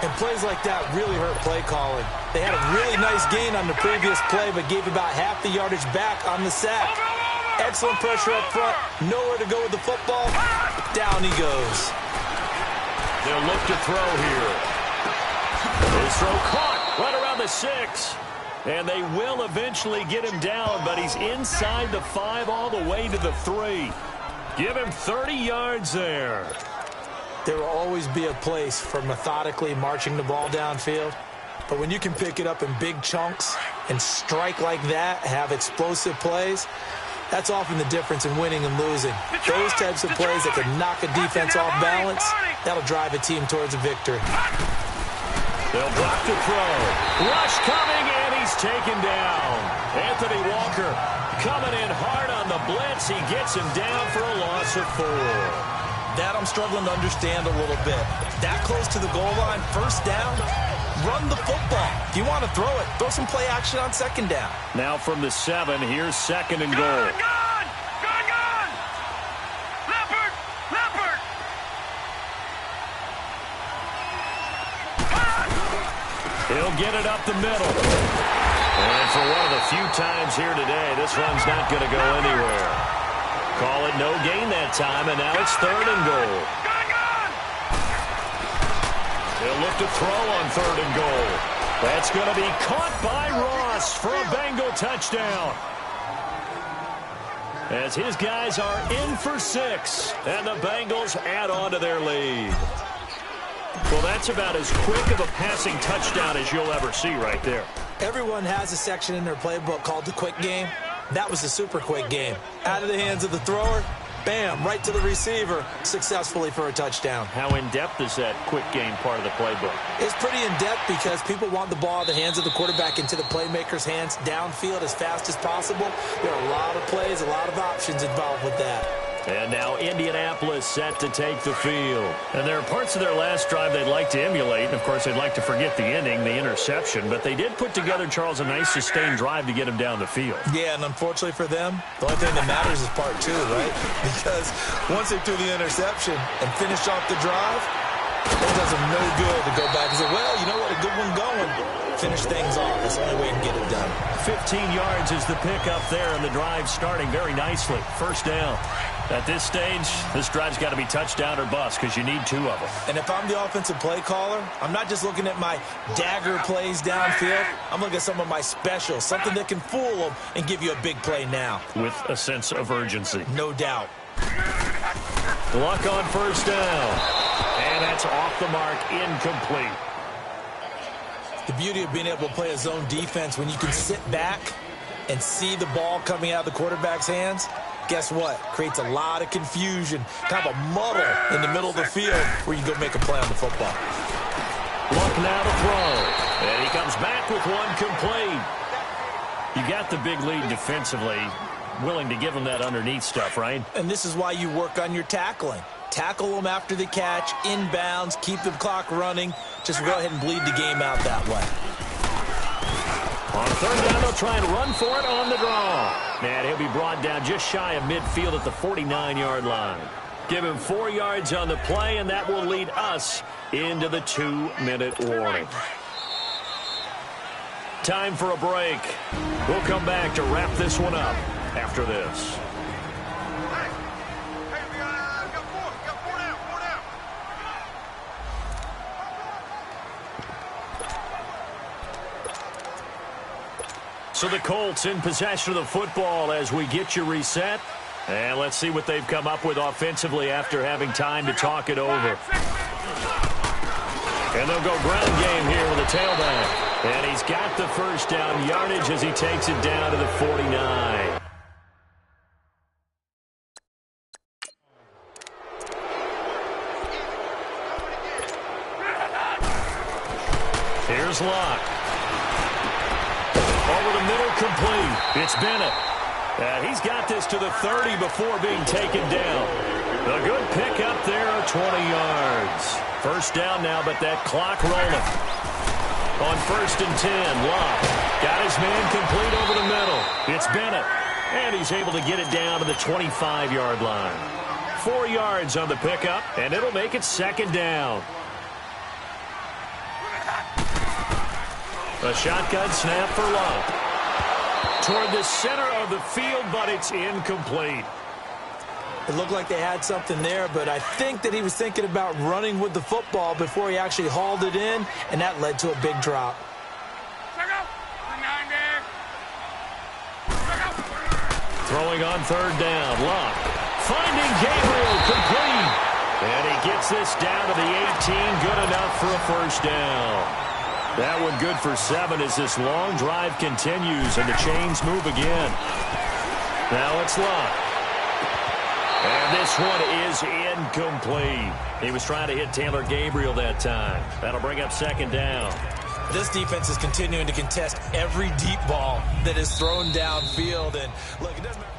And plays like that really hurt play calling. They had a really nice gain on the previous play, but gave about half the yardage back on the sack. Excellent pressure up front. Nowhere to go with the football. Down he goes. They'll look to throw here. His throw caught right around the 6. And they will eventually get him down, but he's inside the 5 all the way to the 3. Give him 30 yards there. There will always be a place for methodically marching the ball downfield. But when you can pick it up in big chunks and strike like that, have explosive plays, that's often the difference in winning and losing. Those types of plays that can knock a defense off balance, that'll drive a team towards a victory. They'll drop to throw. Rush coming, and he's taken down. Anthony Walker coming in hard on the blitz. He gets him down for a loss of 4. That I'm struggling to understand a little bit. That close to the goal line, first down, run the football. If you want to throw it, throw some play action on second down. Now from the 7, here's second and goal. Gone! Leopard! He'll get it up the middle. And for one of the few times here today, this run's not going to go anywhere. Call it no gain that time, and now it's third and goal. They'll look to throw on third and goal. That's going to be caught by Ross for a Bengal touchdown. As his guys are in for 6, and the Bengals add on to their lead. Well, that's about as quick of a passing touchdown as you'll ever see right there. Everyone has a section in their playbook called the quick game. That was the super quick game. Out of the hands of the thrower, bam, right to the receiver, successfully for a touchdown. How in-depth is that quick game part of the playbook? It's pretty in-depth because people want the ball out of the hands of the quarterback into the playmaker's hands downfield as fast as possible. There are a lot of plays, a lot of options involved with that. And now Indianapolis set to take the field. And there are parts of their last drive they'd like to emulate. And, of course, they'd like to forget the ending, the interception. But they did put together, Charles, a nice sustained drive to get him down the field. Yeah, and unfortunately for them, the only thing that matters is part 2, right? Because once they threw the interception and finished off the drive, it does them no good to go back and say, well, you know what, a good one going. Finish things off. That's the only way you can get it done. 15 yards is the pickup there, and the drive starting very nicely. First down. At this stage, this drive's got to be touchdown or bust because you need 2 of them. And if I'm the offensive play caller, I'm not just looking at my dagger plays downfield. I'm looking at some of my specials, something that can fool them and give you a big play now. With a sense of urgency. No doubt. Luck on first down. And that's off the mark, incomplete. The beauty of being able to play a zone defense when you can sit back and see the ball coming out of the quarterback's hands, guess what? Creates a lot of confusion, kind of a muddle in the middle of the field where you go make a play on the football. Luck now to throw. And he comes back with one complete. You got the big lead defensively. Willing to give him that underneath stuff, right? And this is why you work on your tackling. Tackle them after the catch, inbounds, keep the clock running. Just go ahead and bleed the game out that way. On third down, they'll try and run for it on the draw. And he'll be brought down just shy of midfield at the 49-yard line. Give him 4 yards on the play, and that will lead us into the 2-minute warning. Time for a break. We'll come back to wrap this one up after this. So the Colts in possession of the football as we get you reset. And let's see what they've come up with offensively after having time to talk it over. And they'll go ground game here with a tailback. And he's got the first down yardage as he takes it down to the 49. Here's Locke. Over the middle, complete. It's Bennett. He's got this to the 30 before being taken down. A good pickup there of 20 yards. First down now, but that clock rolling. On 1st and 10, Locke got his man complete over the middle. It's Bennett, and he's able to get it down to the 25-yard line. 4 yards on the pickup, and it'll make it second down. A shotgun snap for Locke. Toward the center of the field, but it's incomplete. It looked like they had something there, but I think that he was thinking about running with the football before he actually hauled it in, and that led to a big drop. Throwing on third down, Locke finding Gabriel, complete. And he gets this down to the 18, good enough for a first down. That one good for 7 as this long drive continues and the chains move again. Now it's Locke. And this one is incomplete. He was trying to hit Taylor Gabriel that time. That'll bring up second down. This defense is continuing to contest every deep ball that is thrown downfield. And look, it doesn't matter.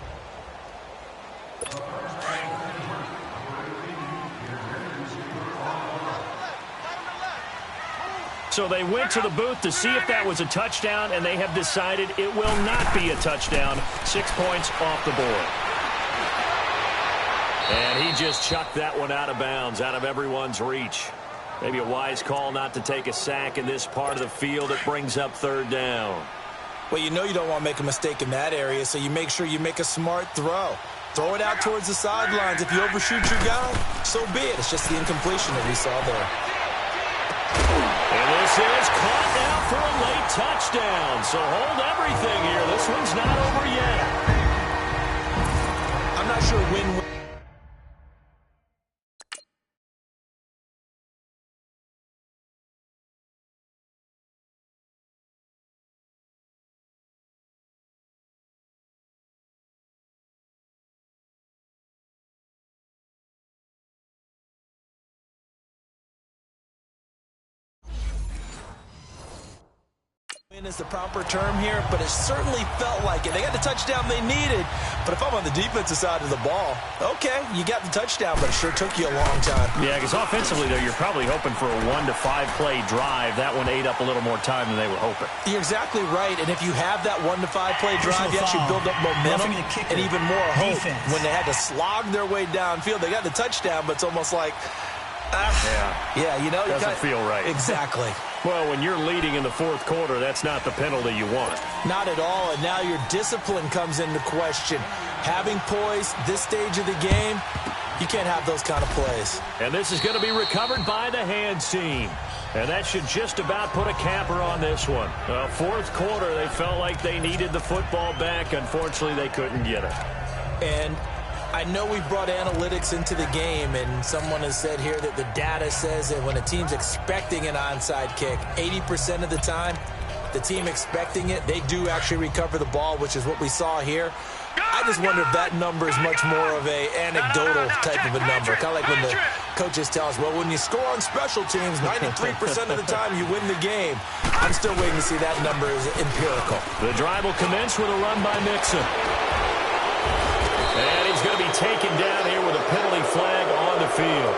So they went to the booth to see if that was a touchdown, and they have decided it will not be a touchdown. 6 points off the board. And he just chucked that one out of bounds, out of everyone's reach. Maybe a wise call not to take a sack in this part of the field. It brings up third down. Well, you know you don't want to make a mistake in that area, so you make sure you make a smart throw. Throw it out towards the sidelines. If you overshoot your guy, so be it. It's just the incompletion that we saw there. And this is caught now for a late touchdown. So hold everything here. This one's not over yet. I'm not sure when... is the proper term here, but it certainly felt like it. They got the touchdown they needed, but if I'm on the defensive side of the ball, okay, you got the touchdown, but it sure took you a long time. Yeah, because offensively, though, you're probably hoping for a 1 to 5 play drive. That one ate up a little more time than they were hoping. You're exactly right, and if you have that 1 to 5 play drive, you actually build up momentum and even more hope. When they had to slog their way downfield, they got the touchdown, but it's almost like, yeah, you know, doesn't feel right. Exactly. Well, when you're leading in the fourth quarter, that's not the penalty you want. Not at all, and now your discipline comes into question. Having poise this stage of the game, you can't have those kind of plays. And this is going to be recovered by the hands team. And that should just about put a capper on this one. Fourth quarter, they felt like they needed the football back. Unfortunately, they couldn't get it. And I know we brought analytics into the game, and someone has said here that the data says that when a team's expecting an onside kick, 80% of the time, the team expecting it, they do actually recover the ball, which is what we saw here. I just wonder if that number is much more of a anecdotal type of a number. Kind of like when the coaches tell us, well, when you score on special teams, 93% of the time you win the game. I'm still waiting to see that number is empirical. The drive will commence with a run by Mixon. And he's going to be taken down here with a penalty flag on the field.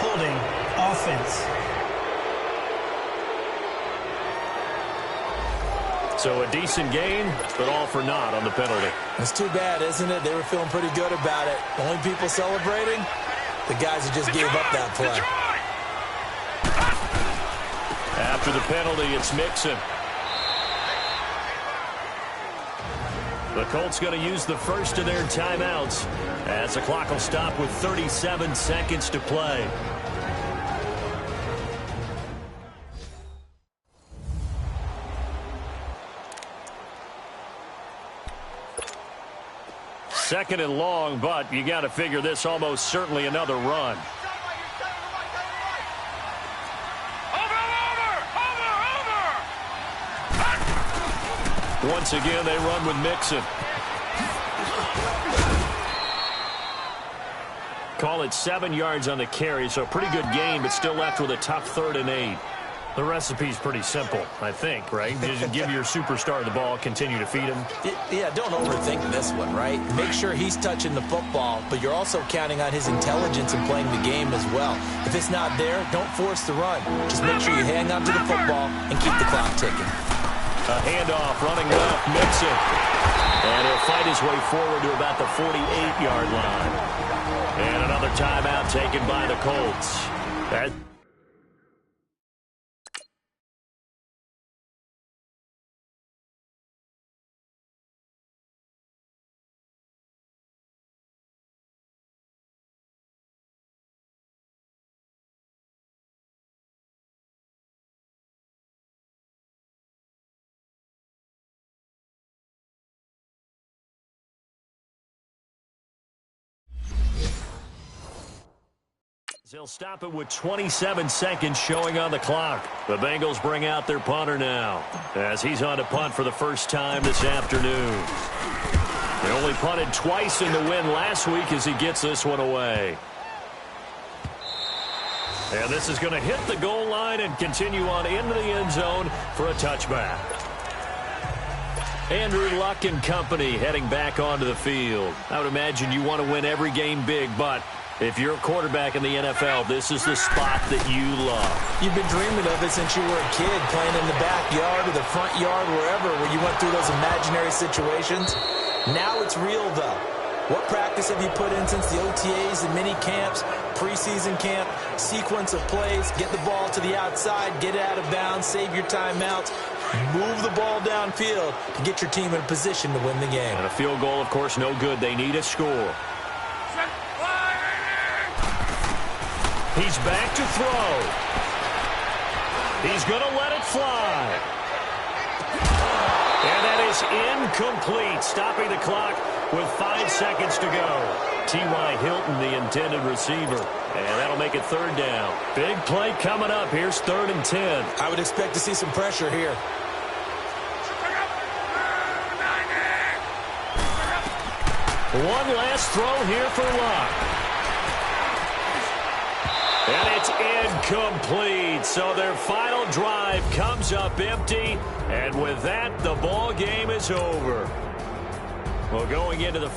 Holding offense. So a decent gain, but all for naught on the penalty. It's too bad, isn't it? They were feeling pretty good about it. The only people celebrating, the guys who just gave up that play. After the penalty, it's Mixon. The Colts going to use the first of their timeouts as the clock will stop with 37 seconds to play. Second and long, but you got to figure this almost certainly another run. Once again, they run with Mixon. Call it 7 yards on the carry, so a pretty good game, but still left with a tough 3rd and 8. The recipe's pretty simple, I think, right? Just give your superstar the ball, continue to feed him. Yeah, don't overthink this one, right? Make sure he's touching the football, but you're also counting on his intelligence in playing the game as well. If it's not there, don't force the run. Just make sure you hang on to the football and keep the clock ticking. A handoff, running left, Mixon. And he'll fight his way forward to about the 48-yard line. And another timeout taken by the Colts. They'll stop it with 27 seconds showing on the clock. The Bengals bring out their punter now as he's on to punt for the first time this afternoon. They only punted twice in the win last week as he gets this one away. And this is going to hit the goal line and continue on into the end zone for a touchback. Andrew Luck and company heading back onto the field. I would imagine you want to win every game big, but if you're a quarterback in the NFL, this is the spot that you love. You've been dreaming of it since you were a kid, playing in the backyard or the front yard, wherever, where you went through those imaginary situations. Now it's real, though. What practice have you put in since the OTAs and mini camps, preseason camp, sequence of plays, get the ball to the outside, get it out of bounds, save your timeouts, move the ball downfield to get your team in a position to win the game. And a field goal, of course, no good. They need a score. He's back to throw. He's going to let it fly. And that is incomplete, stopping the clock with 5 seconds to go. T.Y. Hilton, the intended receiver. And that'll make it third down. Big play coming up. Here's 3rd and 10. I would expect to see some pressure here. One last throw here for Luck. And it's incomplete. So their final drive comes up empty. And with that, the ball game is over. Well, going into the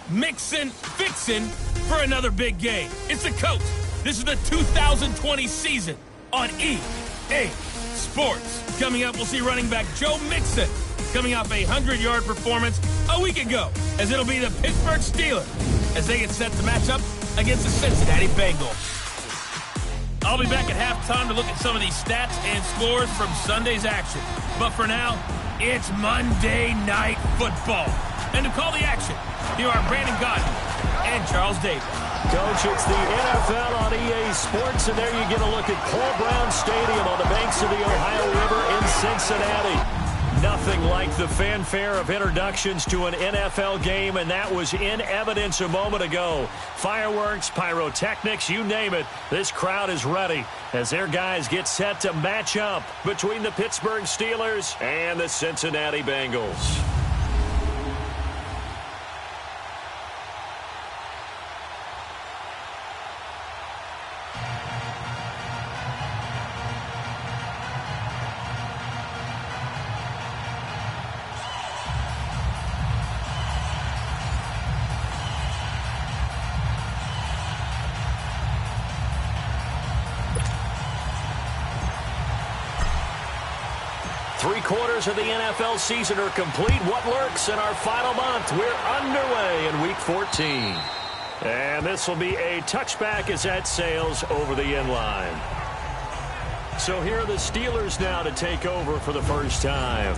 mixing, fixing for another big game. It's the coach. This is the 2020 season on EA Sports. Coming up, we'll see running back Joe Mixon coming off a 100-yard performance a week ago, as it'll be the Pittsburgh Steelers as they get set to match up against the Cincinnati Bengals. I'll be back at halftime to look at some of these stats and scores from Sunday's action. But for now, it's Monday Night Football. And to call the action, here are Brandon Gaudin and Charles Davis. Coach, it's the NFL on EA Sports, and there you get a look at Paul Brown Stadium on the banks of the Ohio River in Cincinnati. Nothing like the fanfare of introductions to an NFL game, and that was in evidence a moment ago. Fireworks, pyrotechnics, you name it. This crowd is ready as their guys get set to match up between the Pittsburgh Steelers and the Cincinnati Bengals. Three-quarters of the NFL season are complete. What lurks in our final month? We're underway in Week 14. And this will be a touchback as that sails over the end line. So here are the Steelers now to take over for the first time.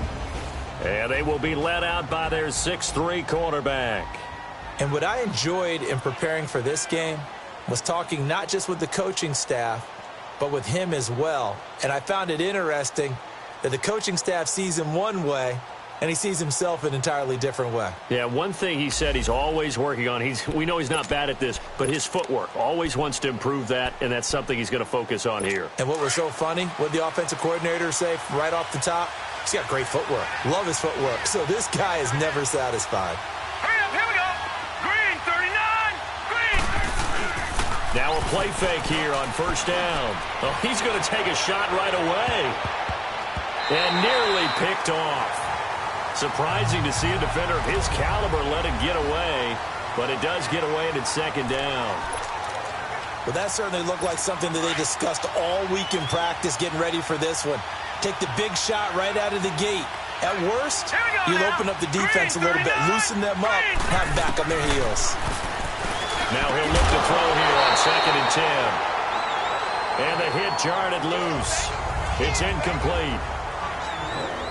And they will be led out by their 6'3" quarterback. And what I enjoyed in preparing for this game was talking not just with the coaching staff, but with him as well. And I found it interesting that the coaching staff sees him one way, and he sees himself an entirely different way. Yeah, one thing he said he's always working on, we know he's not bad at this, but his footwork, always wants to improve that, and that's something he's going to focus on here. And what was so funny, what the offensive coordinator say right off the top? He's got great footwork. Love his footwork. So this guy is never satisfied. Hurry up, here we go. Green, 39, green. Now a play fake here on first down. Oh, he's going to take a shot right away. And nearly picked off. Surprising to see a defender of his caliber let it get away, but it does get away and it's second down. Well, that certainly looked like something that they discussed all week in practice getting ready for this one. Take the big shot right out of the gate. At worst, you'll open up the defense a little bit, loosen them up, have them back on their heels. Now he'll look to throw here on 2nd and 10. And the hit jarred it loose. It's incomplete.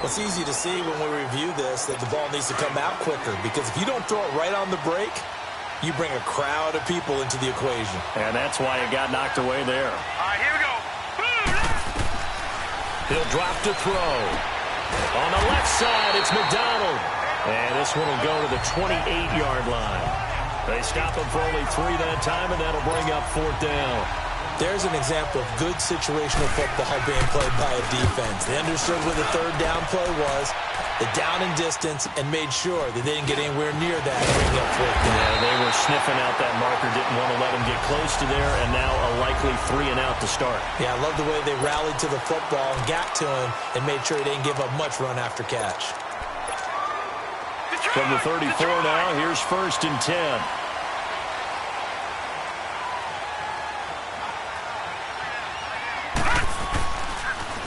Well, it's easy to see when we review this that the ball needs to come out quicker, because if you don't throw it right on the break, you bring a crowd of people into the equation. And that's why it got knocked away there. All right, here we go. He'll drop to throw. On the left side, it's McDonald. And this one will go to the 28-yard line. They stop him for only 3 that time, and that'll bring up 4th down. There's an example of good situational football being played by a defense. They understood where the 3rd down play was, the down and distance, and made sure that they didn't get anywhere near that and bring up 4th down. Yeah, they were sniffing out that marker, didn't want to let him get close to there, and now a likely 3 and out to start. Yeah, I love the way they rallied to the football and got to him and made sure he didn't give up much run after catch. From the 34 now, here's 1st and 10.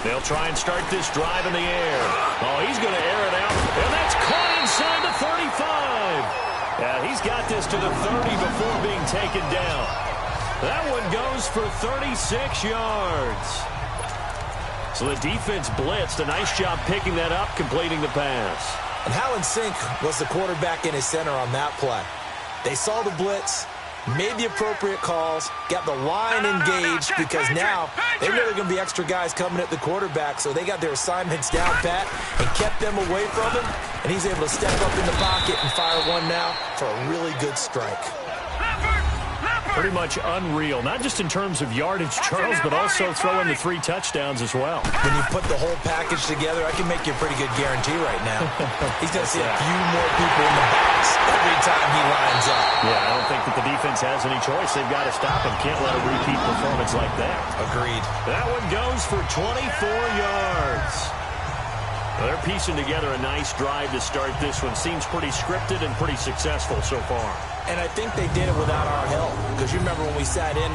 They'll try and start this drive in the air. Oh, he's going to air it out. And that's caught inside the 35. Yeah, he's got this to the 30 before being taken down. That one goes for 36 yards. So the defense blitzed. A nice job picking that up, completing the pass. And how in sync was the quarterback in his center on that play? They saw the blitz, made the appropriate calls, got the line engaged, because now they know there are going to be extra guys coming at the quarterback, so they got their assignments down pat and kept them away from him, and he's able to step up in the pocket and fire one now for a really good strike. Pretty much unreal, not just in terms of yardage, Charles, but also throwing the 3 touchdowns as well. When you put the whole package together, I can make you a pretty good guarantee right now. He's going to see a few more people in the box every time he lines up. Yeah, I don't think that the defense has any choice. They've got to stop him. Can't let a repeat performance like that. Agreed. That one goes for 24 yards. They're piecing together a nice drive to start this one. Seems pretty scripted and pretty successful so far. And I think they did it without our help. Because you remember when we sat in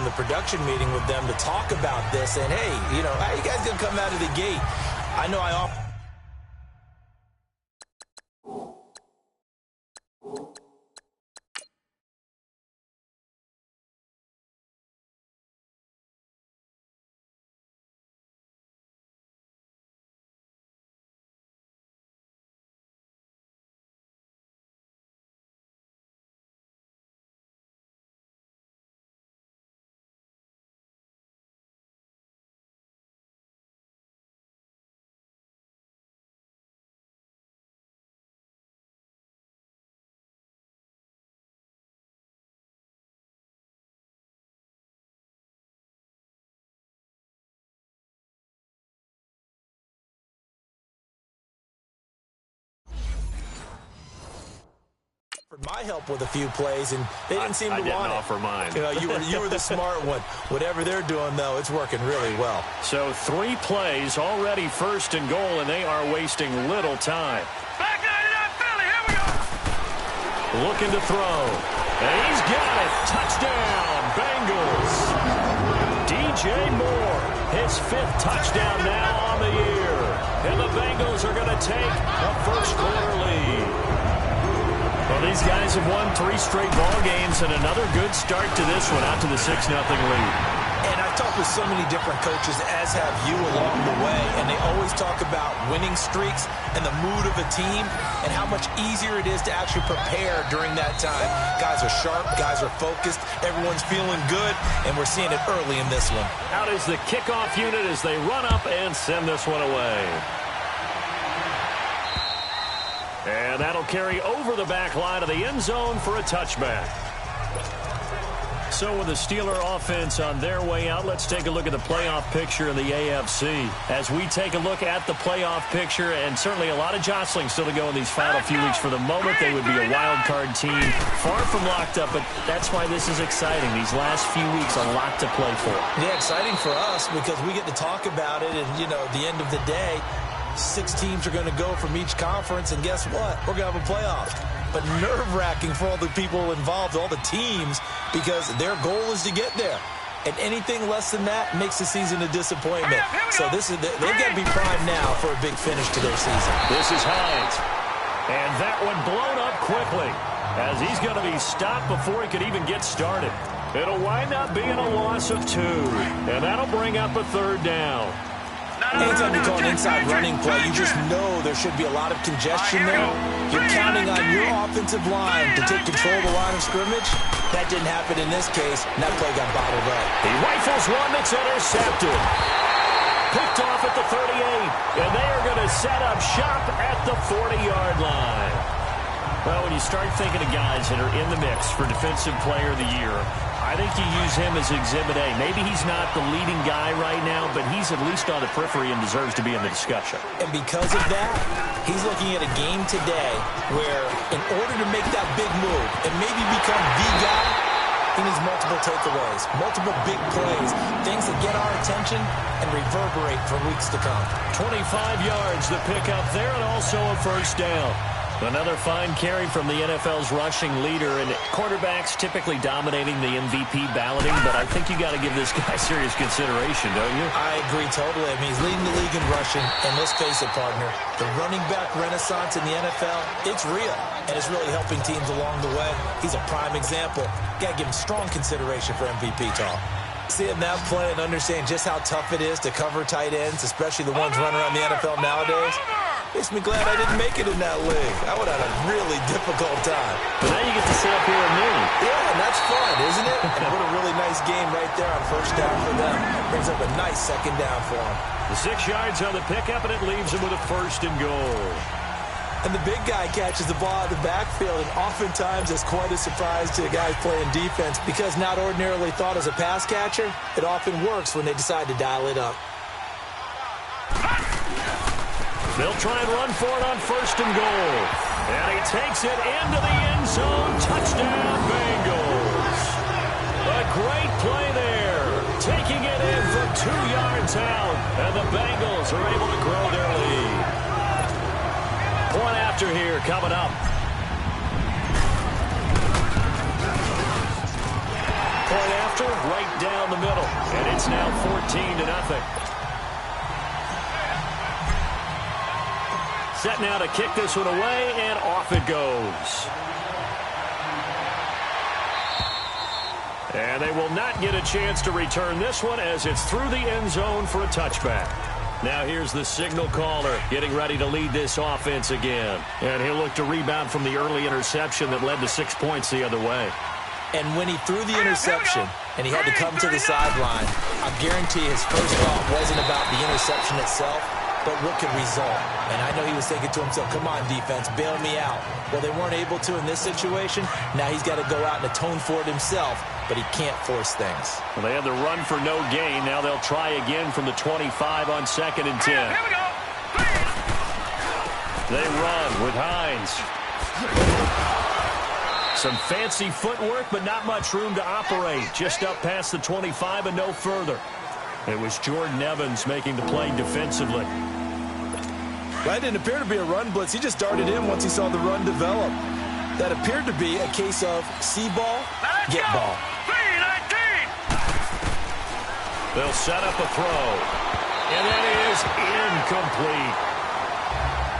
the production meeting with them to talk about this, and hey, how you guys going to come out of the gate? I know I often... my help with a few plays, and they didn't seem to want it. I didn't offer mine. You were the smart one. Whatever they're doing, though, it's working really well. So 3 plays, already first and goal, and they are wasting little time. Back 99 Philly, here we go. Looking to throw. And he's got it. Touchdown, Bengals. DJ Moore, his 5th touchdown now on the year. And the Bengals are going to take a first-quarter lead. Well, these guys have won 3 straight ball games, and another good start to this one, out to the 6-0 lead. And I've talked with so many different coaches, as have you along the way, and they always talk about winning streaks and the mood of a team and how much easier it is to actually prepare during that time. Guys are sharp, guys are focused, everyone's feeling good, and we're seeing it early in this one. Out is the kickoff unit as they run up and send this one away. And that'll carry over the back line of the end zone for a touchback. So with the Steeler offense on their way out, let's take a look at the playoff picture in the AFC. As we take a look at the playoff picture, and certainly a lot of jostling still to go in these final few weeks. For the moment, they would be a wild card team, far from locked up, but that's why this is exciting. These last few weeks, a lot to play for. Yeah, exciting for us because we get to talk about it, and, at the end of the day, 6 teams are going to go from each conference, and guess what? We're going to have a playoff. But nerve-wracking for all the people involved, all the teams, because their goal is to get there. And anything less than that makes the season a disappointment. So they've got to be primed now for a big finish to their season. This is Hines. And that one blown up quickly, as he's going to be stopped before he could even get started. It'll wind up being a loss of 2, and that'll bring up a 3rd down. Anytime you call an inside running play, you just know there should be a lot of congestion there. You're counting on your offensive line to take control of the line of scrimmage. That didn't happen in this case, and that play got bottled up. He rifles one that's intercepted. Picked off at the 38, and they are going to set up shop at the 40-yard line. Well, when you start thinking of guys that are in the mix for Defensive Player of the Year, I think you use him as Exhibit A. Maybe he's not the leading guy right now, but he's at least on the periphery and deserves to be in the discussion. And because of that, he's looking at a game today where in order to make that big move and maybe become the guy, he needs multiple takeaways, multiple big plays, things that get our attention and reverberate for weeks to come. 25 yards to pick up there, and also a first down. Another fine carry from the NFL's rushing leader, and quarterbacks typically dominating the MVP balloting, but I think you got to give this guy serious consideration, don't you? I agree totally. I mean, he's leading the league in rushing, and let's face it, partner, the running back renaissance in the NFL, it's real, and it's really helping teams along the way. He's a prime example. Got to give him strong consideration for MVP talk. Seeing that play and understanding just how tough it is to cover tight ends, especially the ones running around the NFL nowadays, makes me glad I didn't make it in that league. I would have had a really difficult time. But now you get to sit up here with me. Yeah, and that's fun, isn't it? And what a really nice game right there on first down for them. Brings up a nice second down for them. The 6 yards on the pickup, and it leaves him with a first and goal. And the big guy catches the ball out of the backfield, and oftentimes it's quite a surprise to the guys playing defense because not ordinarily thought as a pass catcher, it often works when they decide to dial it up. They'll try and run for it on first and goal. And he takes it into the end zone. Touchdown, Bengals. A great play there. Taking it in from 2 yards out. And the Bengals are able to grow their lead. Point after here coming up. Point after right down the middle. And it's now 14-0. Set now to kick this one away, and off it goes. And they will not get a chance to return this one as it's through the end zone for a touchback. Now here's the signal caller getting ready to lead this offense again. And he'll look to rebound from the early interception that led to 6 points the other way. And when he threw the interception and he had to come to the sideline, I guarantee his first thought wasn't about the interception itself, but what could result. And I know he was thinking to himself, come on, defense, bail me out. Well, they weren't able to in this situation. Now he's got to go out and atone for it himself, but he can't force things. Well, they had the run for no gain. Now they'll try again from the 25 on 2nd and 10. Here we go. They run with Hines. Some fancy footwork, but not much room to operate. Just up past the 25 and no further. It was Jordan Evans making the play defensively. That didn't appear to be a run blitz. He just darted in once he saw the run develop. That appeared to be a case of see ball, get ball. 3-19. They'll set up a throw. And that is incomplete.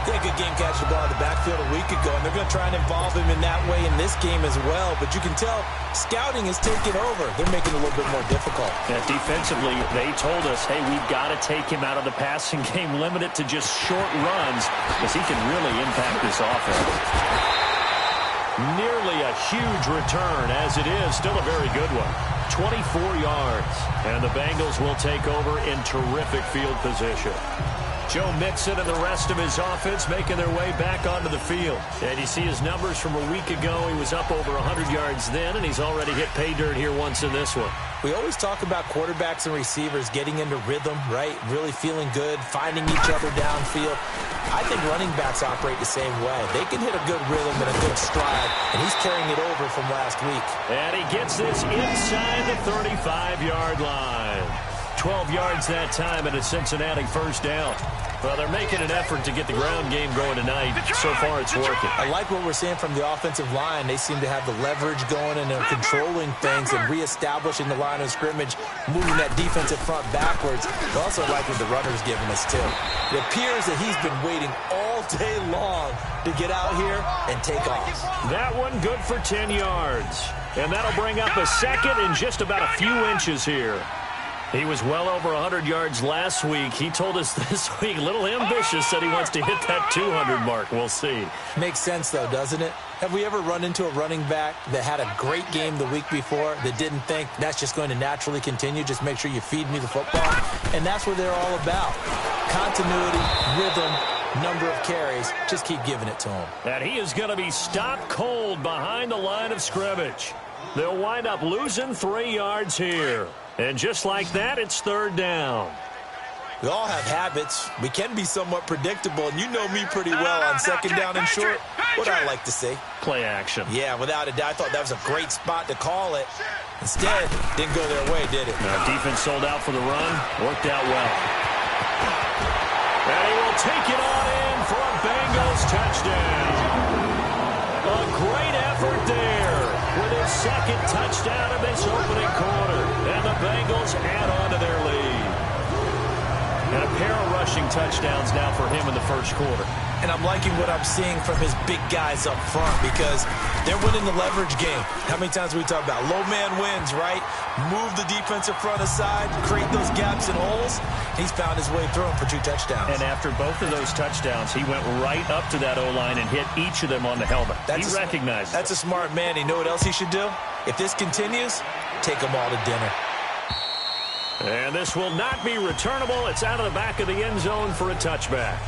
He had a good game catching the ball in the backfield a week ago, and they're going to try and involve him in that way in this game as well. But you can tell scouting is taking over. They're making it a little bit more difficult. Yeah, defensively, they told us, hey, we've got to take him out of the passing game, limit it to just short runs, because he can really impact this offense. Nearly a huge return, as it is. Still a very good one. 24 yards. And the Bengals will take over in terrific field position. Joe Mixon and the rest of his offense making their way back onto the field. And you see his numbers from a week ago. He was up over 100 yards then, and he's already hit pay dirt here once in this one. We always talk about quarterbacks and receivers getting into rhythm, right? Really feeling good, finding each other downfield. I think running backs operate the same way. They can hit a good rhythm and a good stride, and he's carrying it over from last week. And he gets this inside the 35-yard line. 12 yards that time and a Cincinnati first down. Well, they're making an effort to get the ground game going tonight. So far, it's working. I like what we're seeing from the offensive line. They seem to have the leverage going, and they're controlling things and reestablishing the line of scrimmage, moving that defensive front backwards. I also like what the runner's giving us, too. It appears that he's been waiting all day long to get out here and take off. That one good for 10 yards. And that'll bring up a second in just about a few inches here. He was well over 100 yards last week. He told us this week, a little ambitious, said he wants to hit that 200 mark. We'll see. Makes sense, though, doesn't it? Have we ever run into a running back that had a great game the week before that didn't think that's just going to naturally continue? Just make sure you feed me the football. And that's what they're all about. Continuity, rhythm, number of carries. Just keep giving it to him. And he is going to be stopped cold behind the line of scrimmage. They'll wind up losing 3 yards here. And just like that, it's third down. We all have habits. We can be somewhat predictable, and you know me pretty well on second down and short. What I like to see. Play action. Yeah, without a doubt. I thought that was a great spot to call it. Instead, didn't go their way, did it? Now, defense sold out for the run. Worked out well. And he will take it on in for a Bengals touchdown. A great effort there with his second touchdown of this opening quarter. And the Bengals add on to their lead. And a pair of rushing touchdowns now for him in the first quarter. And I'm liking what I'm seeing from his big guys up front because they're winning the leverage game. How many times we talk about low man wins, right? Move the defensive front aside, create those gaps and holes. He's found his way through them for 2 touchdowns. And after both of those touchdowns, he went right up to that O-line and hit each of them on the helmet. He recognized That's a smart man. You know what else he should do? If this continues, take them all to dinner. And this will not be returnable. It's out of the back of the end zone for a touchback.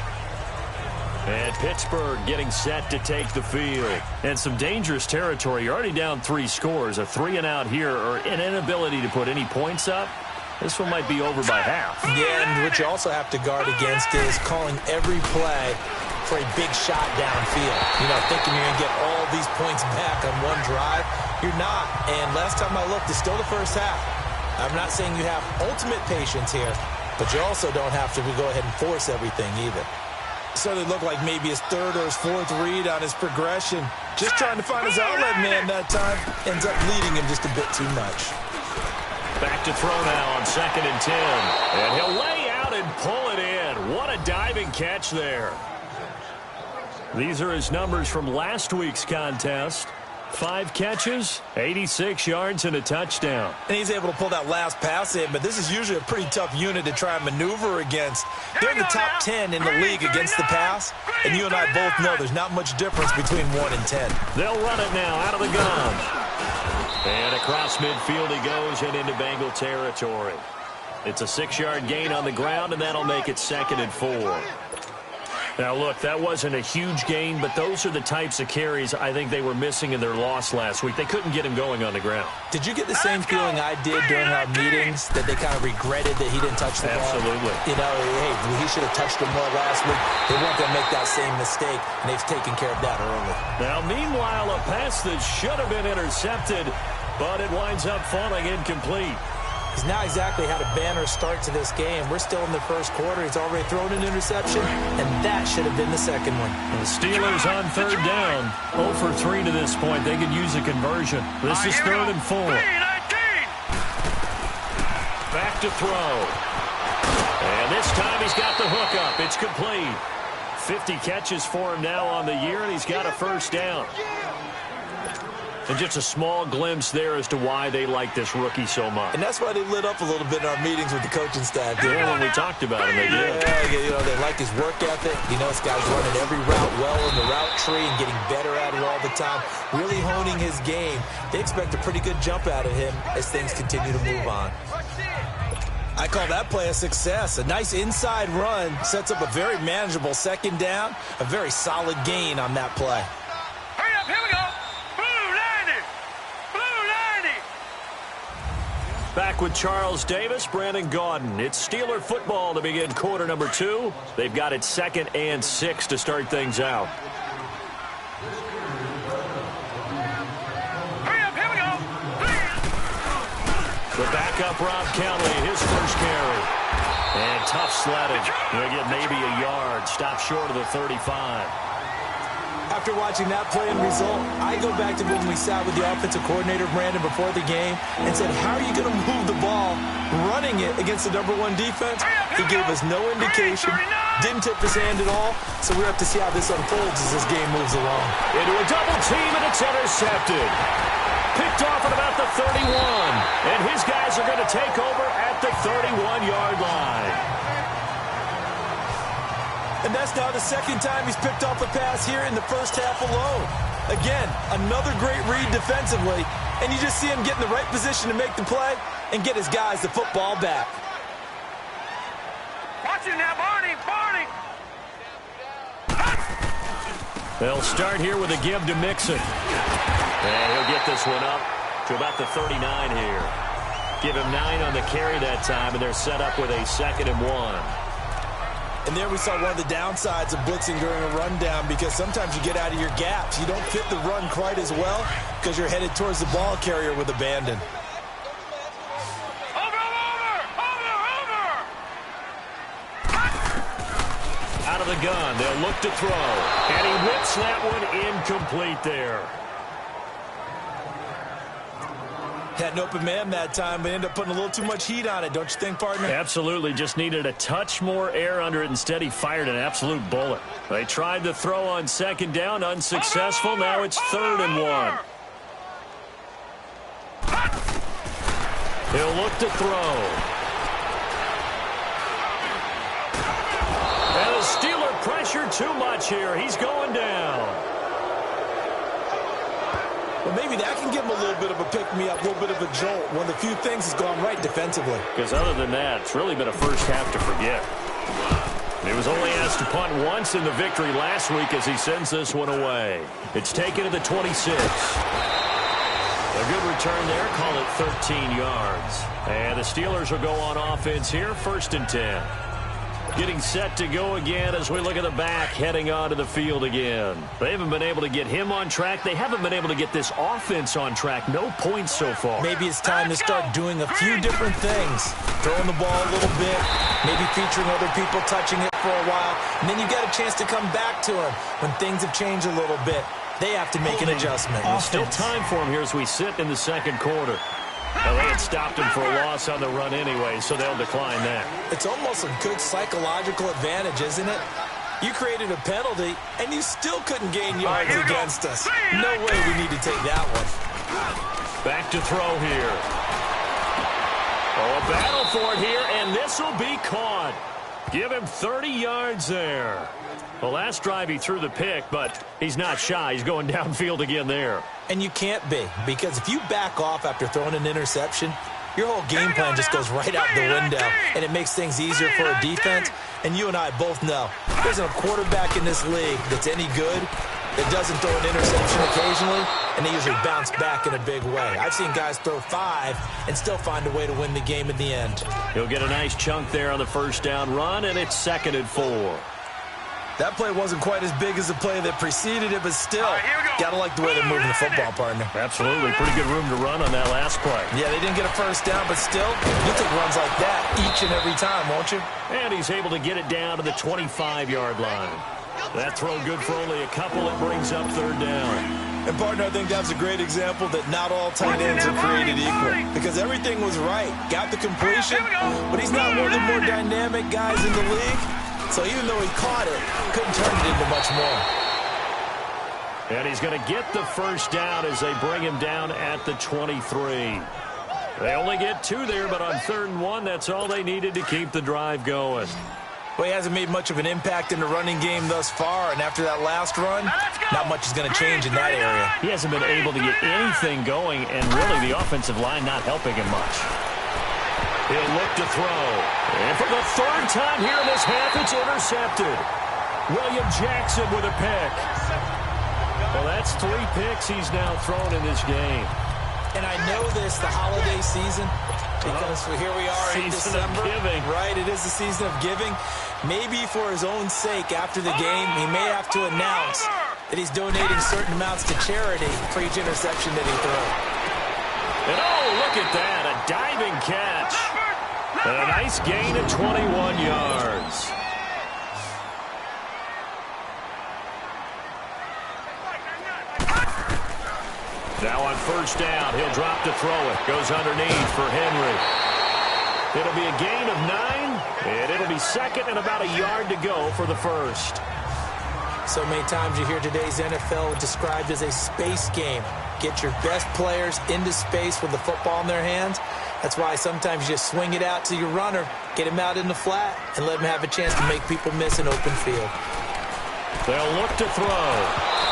And Pittsburgh getting set to take the field. And some dangerous territory. You're already down 3 scores. A 3-and-out here or an inability to put any points up. This one might be over by half. Yeah, and what you also have to guard against is calling every play for a big shot downfield. You know, thinking you're going to get all these points back on one drive. You're not. And last time I looked, it's still the first half. I'm not saying you have ultimate patience here, but you also don't have to go ahead and force everything either. Certainly looked like maybe his third or his fourth read on his progression. Just trying to find his outlet man that time. Ends up leading him just a bit too much. Back to throw now on 2nd and 10. And he'll lay out and pull it in. What a diving catch there. These are his numbers from last week's contest. 5 catches, 86 yards, and a touchdown. And he's able to pull that last pass in, but this is usually a pretty tough unit to try and maneuver against. They're in the top 10 in the league against the pass, and you and I both know there's not much difference between 1 and 10. They'll run it now out of the gun. And across midfield he goes and into Bengal territory. It's a 6-yard gain on the ground, and that'll make it 2nd and 4. Now, look, that wasn't a huge gain, but those are the types of carries I think they were missing in their loss last week. They couldn't get him going on the ground. Did you get the same feeling I did during our meetings, that they kind of regretted that he didn't touch the ball? Absolutely. You know, hey, he should have touched him more last week. They weren't going to make that same mistake, and they've taken care of that early. Now, meanwhile, a pass that should have been intercepted, but it winds up falling incomplete. He's not exactly had a banner start to this game. We're still in the first quarter. He's already thrown an interception, and that should have been the second one. The Steelers on 3rd down. 0 for 3 to this point. They could use a conversion. This is 3rd and 4. Back to throw. And this time he's got the hook up. It's complete. 50 catches for him now on the year, and he's got a first down. And just a small glimpse there as to why they like this rookie so much. And that's why they lit up a little bit in our meetings with the coaching staff. Yeah, when we talked about him, they did. Yeah, you know, they like his work ethic. You know, this guy's running every route well in the route tree and getting better at it all the time, really honing his game. They expect a pretty good jump out of him as things continue to move on. I call that play a success. A nice inside run sets up a very manageable 2nd down, a very solid gain on that play. Hurry up, here we go. Back with Charles Davis, Brandon Gaudin. It's Steeler football to begin quarter number 2. They've got it 2nd and 6 to start things out. Hurry up, here we go. The backup Rob Kelly, his first carry. And tough sledding. They'll get maybe a yard. Stop short of the 35. After watching that play and result, I go back to when we sat with the offensive coordinator, Brandon, before the game and said, how are you going to move the ball running it against the #1 defense? He gave us no indication, didn't tip his hand at all, so we have to see how this unfolds as this game moves along. Into a double team, and it's intercepted. Picked off at about the 31, and his guys are going to take over at the 31-yard line. And that's now the 2nd time he's picked off a pass here in the first half alone. Again, another great read defensively, and you just see him get in the right position to make the play and get his guys the football back. Watch it now, Barney. They'll start here with a give to Mixon. And he'll get this one up to about the 39 here. Give him 9 on the carry that time, and they're set up with a 2nd and 1. And there we saw one of the downsides of blitzing during a rundown, because sometimes you get out of your gaps. You don't fit the run quite as well because you're headed towards the ball carrier with abandon. Over. Out of the gun, they'll look to throw. And he whips that one incomplete there. Had an open man that time, but ended up putting a little too much heat on it, don't you think, partner? Absolutely. Just needed a touch more air under it. Instead, he fired an absolute bullet. They tried to throw on 2nd down, unsuccessful. Now it's 3rd and 1. He'll look to throw. And the Steeler pressure too much here. He's going down. Well, maybe that can give him a little bit of a pick-me-up, a little bit of a jolt. One of the few things has gone right defensively. Because other than that, it's really been a first half to forget. He was only asked to punt once in the victory last week as he sends this one away. It's taken to the 26. A good return there. Call it 13 yards. And the Steelers will go on offense here, 1st and 10. Getting set to go again as we look at the back heading onto the field again. They haven't been able to get him on track. They haven't been able to get this offense on track. No points so far. Maybe it's time to start doing a few different things. Throwing the ball a little bit, maybe featuring other people touching it for a while, and then you get a chance to come back to him when things have changed a little bit. They have to make an adjustment. There's still time for him here as we sit in the second quarter. Well, they had stopped him for a loss on the run anyway, so they'll decline that. It's almost a good psychological advantage, isn't it? You created a penalty, and you still couldn't gain yards against us. No way we need to take that one. Back to throw here. Oh, a battle for it here, and this will be caught. Give him 30 yards there. The last drive he threw the pick, but he's not shy. He's going downfield again there. And you can't be, because if you back off after throwing an interception, your whole game plan just goes right out the window, and it makes things easier for a defense. And you and I both know there's a quarterback in this league that's any good that doesn't throw an interception occasionally, and they usually bounce back in a big way. I've seen guys throw 5 and still find a way to win the game in the end. He'll get a nice chunk there on the first down run, and it's 2nd and 4. That play wasn't quite as big as the play that preceded it, but still, gotta like the way they're moving the football, partner. Absolutely. Pretty good room to run on that last play. Yeah, they didn't get a first down, but still, you'll take runs like that each and every time, won't you? And he's able to get it down to the 25-yard line. That throw good for only a couple. It brings up 3rd down. And, partner, I think that was a great example that not all tight ends are created equal, because everything was right. Got the completion, but he's not one of the more dynamic guys in the league. So even though he caught it, couldn't turn it into much more. And he's going to get the first down as they bring him down at the 23. They only get 2 there, but on 3rd and 1, that's all they needed to keep the drive going. Well, he hasn't made much of an impact in the running game thus far, and after that last run, not much is going to change in that area. He hasn't been able to get anything going, and really the offensive line not helping him much. He'll look to throw. And for the 3rd time here in this half, it's intercepted. William Jackson with a pick. Well, that's 3 picks he's now thrown in this game. And I know this, the holiday season, because here we are in December. Giving. Right, it is the season of giving. Maybe for his own sake, after the game, he may have to announce that he's donating certain amounts to charity for each interception that he throws. And oh, look at that, a diving catch. And a nice gain of 21 yards. Now on first down, he'll drop to throw it. Goes underneath for Henry. It'll be a gain of 9, and it'll be 2nd and about a yard to go for the first. So many times you hear today's NFL described as a space game. Get your best players into space with the football in their hands. That's why sometimes you just swing it out to your runner, get him out in the flat, and let him have a chance to make people miss an open field. They'll look to throw.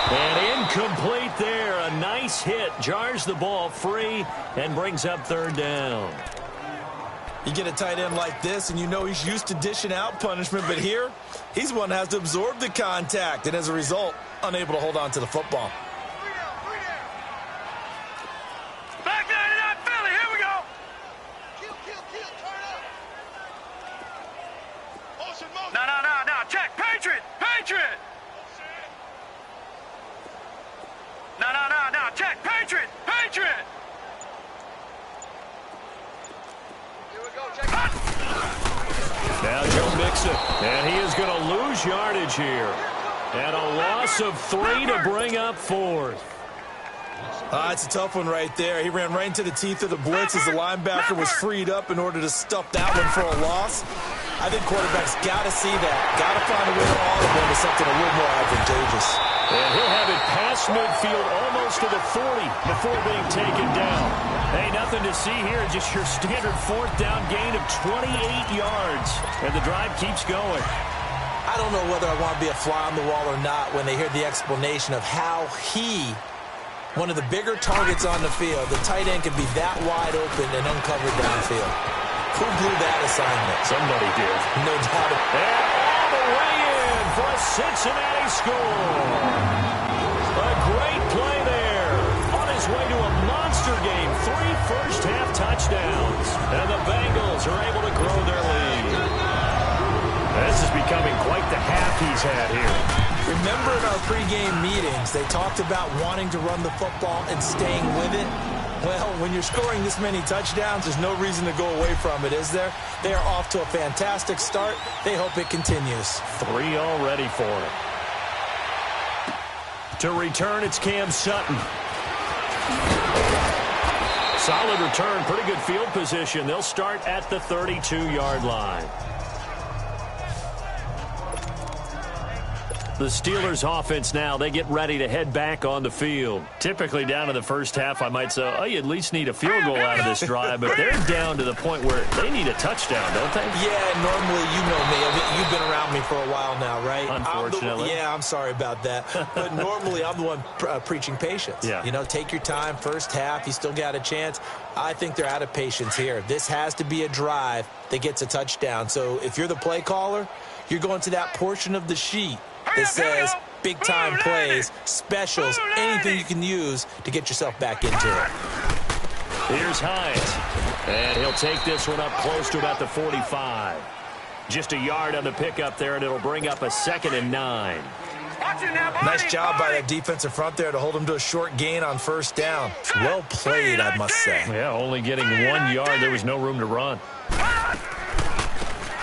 And incomplete there. A nice hit. Jars the ball free and brings up 3rd down. You get a tight end like this, and you know he's used to dishing out punishment, but here, he's one that has to absorb the contact, and as a result, unable to hold on to the football. Back 99 Philly, here we go. No, check, Patriot, Patriot. No, check, Patriot, Patriot. Now Joe Mixon, and he is going to lose yardage here. And a loss of 3 to bring up 4th. It's a tough one right there. He ran right into the teeth of the blitz as the linebacker was freed up in order to stuff that one for a loss. I think quarterbacks got to see that. Got to find a way to audible into something a little more advantageous. And he'll have it past midfield almost to the 40 before being taken down. Hey, nothing to see here. Just your standard 4th down gain of 28 yards. And the drive keeps going. I don't know whether I want to be a fly on the wall or not when they hear the explanation of how one of the bigger targets on the field, the tight end can be that wide open and uncovered downfield. Who blew that assignment? Somebody did. No doubt. And all the way in for a Cincinnati score. A great play there. On his way to a monster game. 3 first-half touchdowns. And the Bengals are able to grow their lead. This becoming quite the half he's had here. Remember in our pregame meetings, they talked about wanting to run the football and staying with it? Well, when you're scoring this many touchdowns, there's no reason to go away from it, is there? They are off to a fantastic start. They hope it continues. 3 already for him. To return, it's Cam Sutton. Solid return, pretty good field position. They'll start at the 32-yard line. The Steelers offense now, they get ready to head back on the field. Typically down in the first half, I might say, oh, you at least need a field goal out of this drive, but they're down to the point where they need a touchdown, don't they? Yeah, normally, you know me. You've been around me for a while now, right? Unfortunately. I'm sorry about that. But normally, I'm the one preaching patience. Yeah. You know, take your time, first half, you still got a chance. I think they're out of patience here. This has to be a drive that gets a touchdown. So if you're the play caller, you're going to that portion of the sheet that says big-time plays, specials, anything you can use to get yourself back into it. Here's Hines. And he'll take this one up close to about the 45. Just a yard on the pickup there, and it'll bring up a 2nd and 9. Nice job by that defensive front there to hold him to a short gain on first down. Well played, I must say. Yeah, only getting 1 yard. There was no room to run.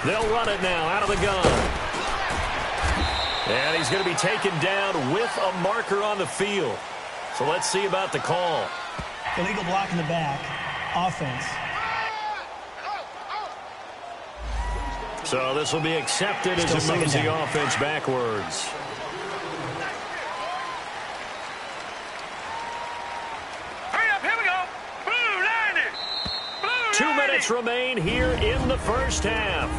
They'll run it now out of the gun. And he's going to be taken down with a marker on the field. So let's see about the call. Illegal block in the back. Offense. So this will be accepted as it moves the offense backwards. Hurry up, here we go. Blue 90. 2 minutes remain here in the first half.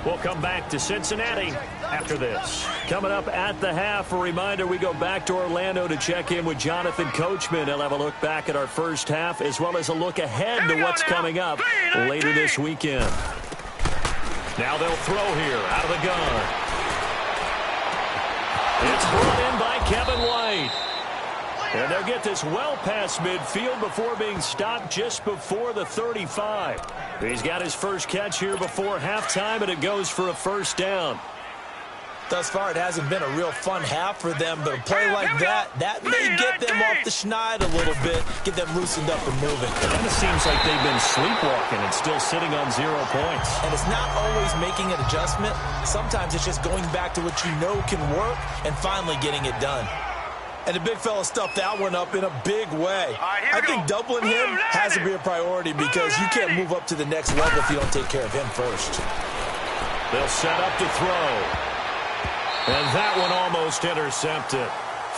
We'll come back to Cincinnati after this. Coming up at the half, a reminder, we go back to Orlando to check in with Jonathan Coachman. He'll have a look back at our first half as well as a look ahead to what's coming up later this weekend. Now they'll throw here out of the gun. It's brought in by Kevin White. And they'll get this well past midfield before being stopped just before the 35. He's got his first catch here before halftime, and it goes for a first down. Thus far, it hasn't been a real fun half for them, but a play like that may get them off the schneid a little bit, get them loosened up and moving. It kind of seems like they've been sleepwalking and still sitting on 0 points. And it's not always making an adjustment. Sometimes it's just going back to what you know can work and finally getting it done. And the big fella stuffed that one up in a big way. I think doubling him has to be a priority because you can't move up to the next level if you don't take care of him first. They'll set up to throw. And that one almost intercepted.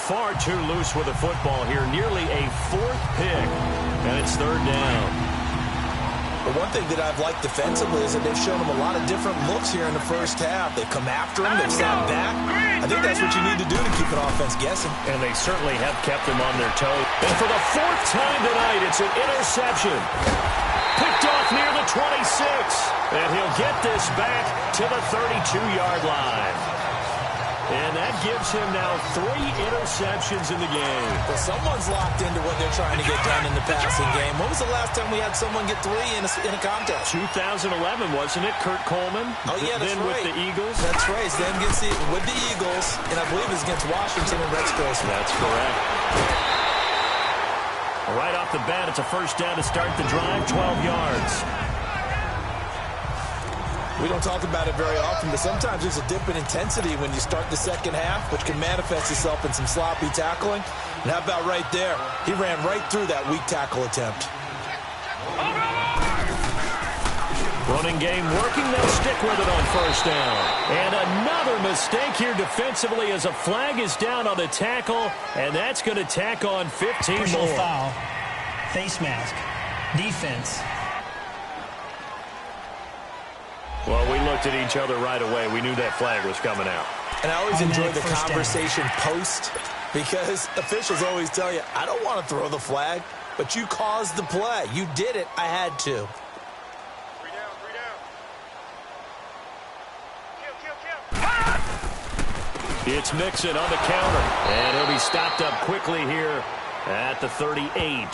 Far too loose with the football here. Nearly a 4th pick. And it's 3rd down. But one thing that I've liked defensively is that they've shown him a lot of different looks here in the first half. They've come after him. They've sat back. I think that's what you need to do to keep an offense guessing. And they certainly have kept them on their toes. And for the 4th time tonight, it's an interception. Picked off near the 26. And he'll get this back to the 32-yard line. And that gives him now 3 interceptions in the game. Well, someone's locked into what they're trying to get done in the passing game. When was the last time we had someone get 3 in a contest? 2011, wasn't it? Kurt Coleman. Oh, yeah, that's then right. With the Eagles. That's right. Then with the Eagles, and I believe it's against Washington and Rex Grossman. That's correct. Right off the bat, it's a first down to start the drive, 12 yards. We don't talk about it very often, but sometimes there's a dip in intensity when you start the second half, which can manifest itself in some sloppy tackling. And how about right there? He ran right through that weak tackle attempt. Running game working. They'll stick with it on first down. And another mistake here defensively as a flag is down on the tackle, and that's going to tack on 15 Personal more. foul. Face mask. Defense. Well, we looked at each other right away. We knew that flag was coming out. And I always enjoy the first conversation post because officials always tell you, I don't want to throw the flag, but you caused the play. You did it. I had to. 3 down, 3 down. Kill. It's Mixon on the counter. And he'll be stopped up quickly here at the 38.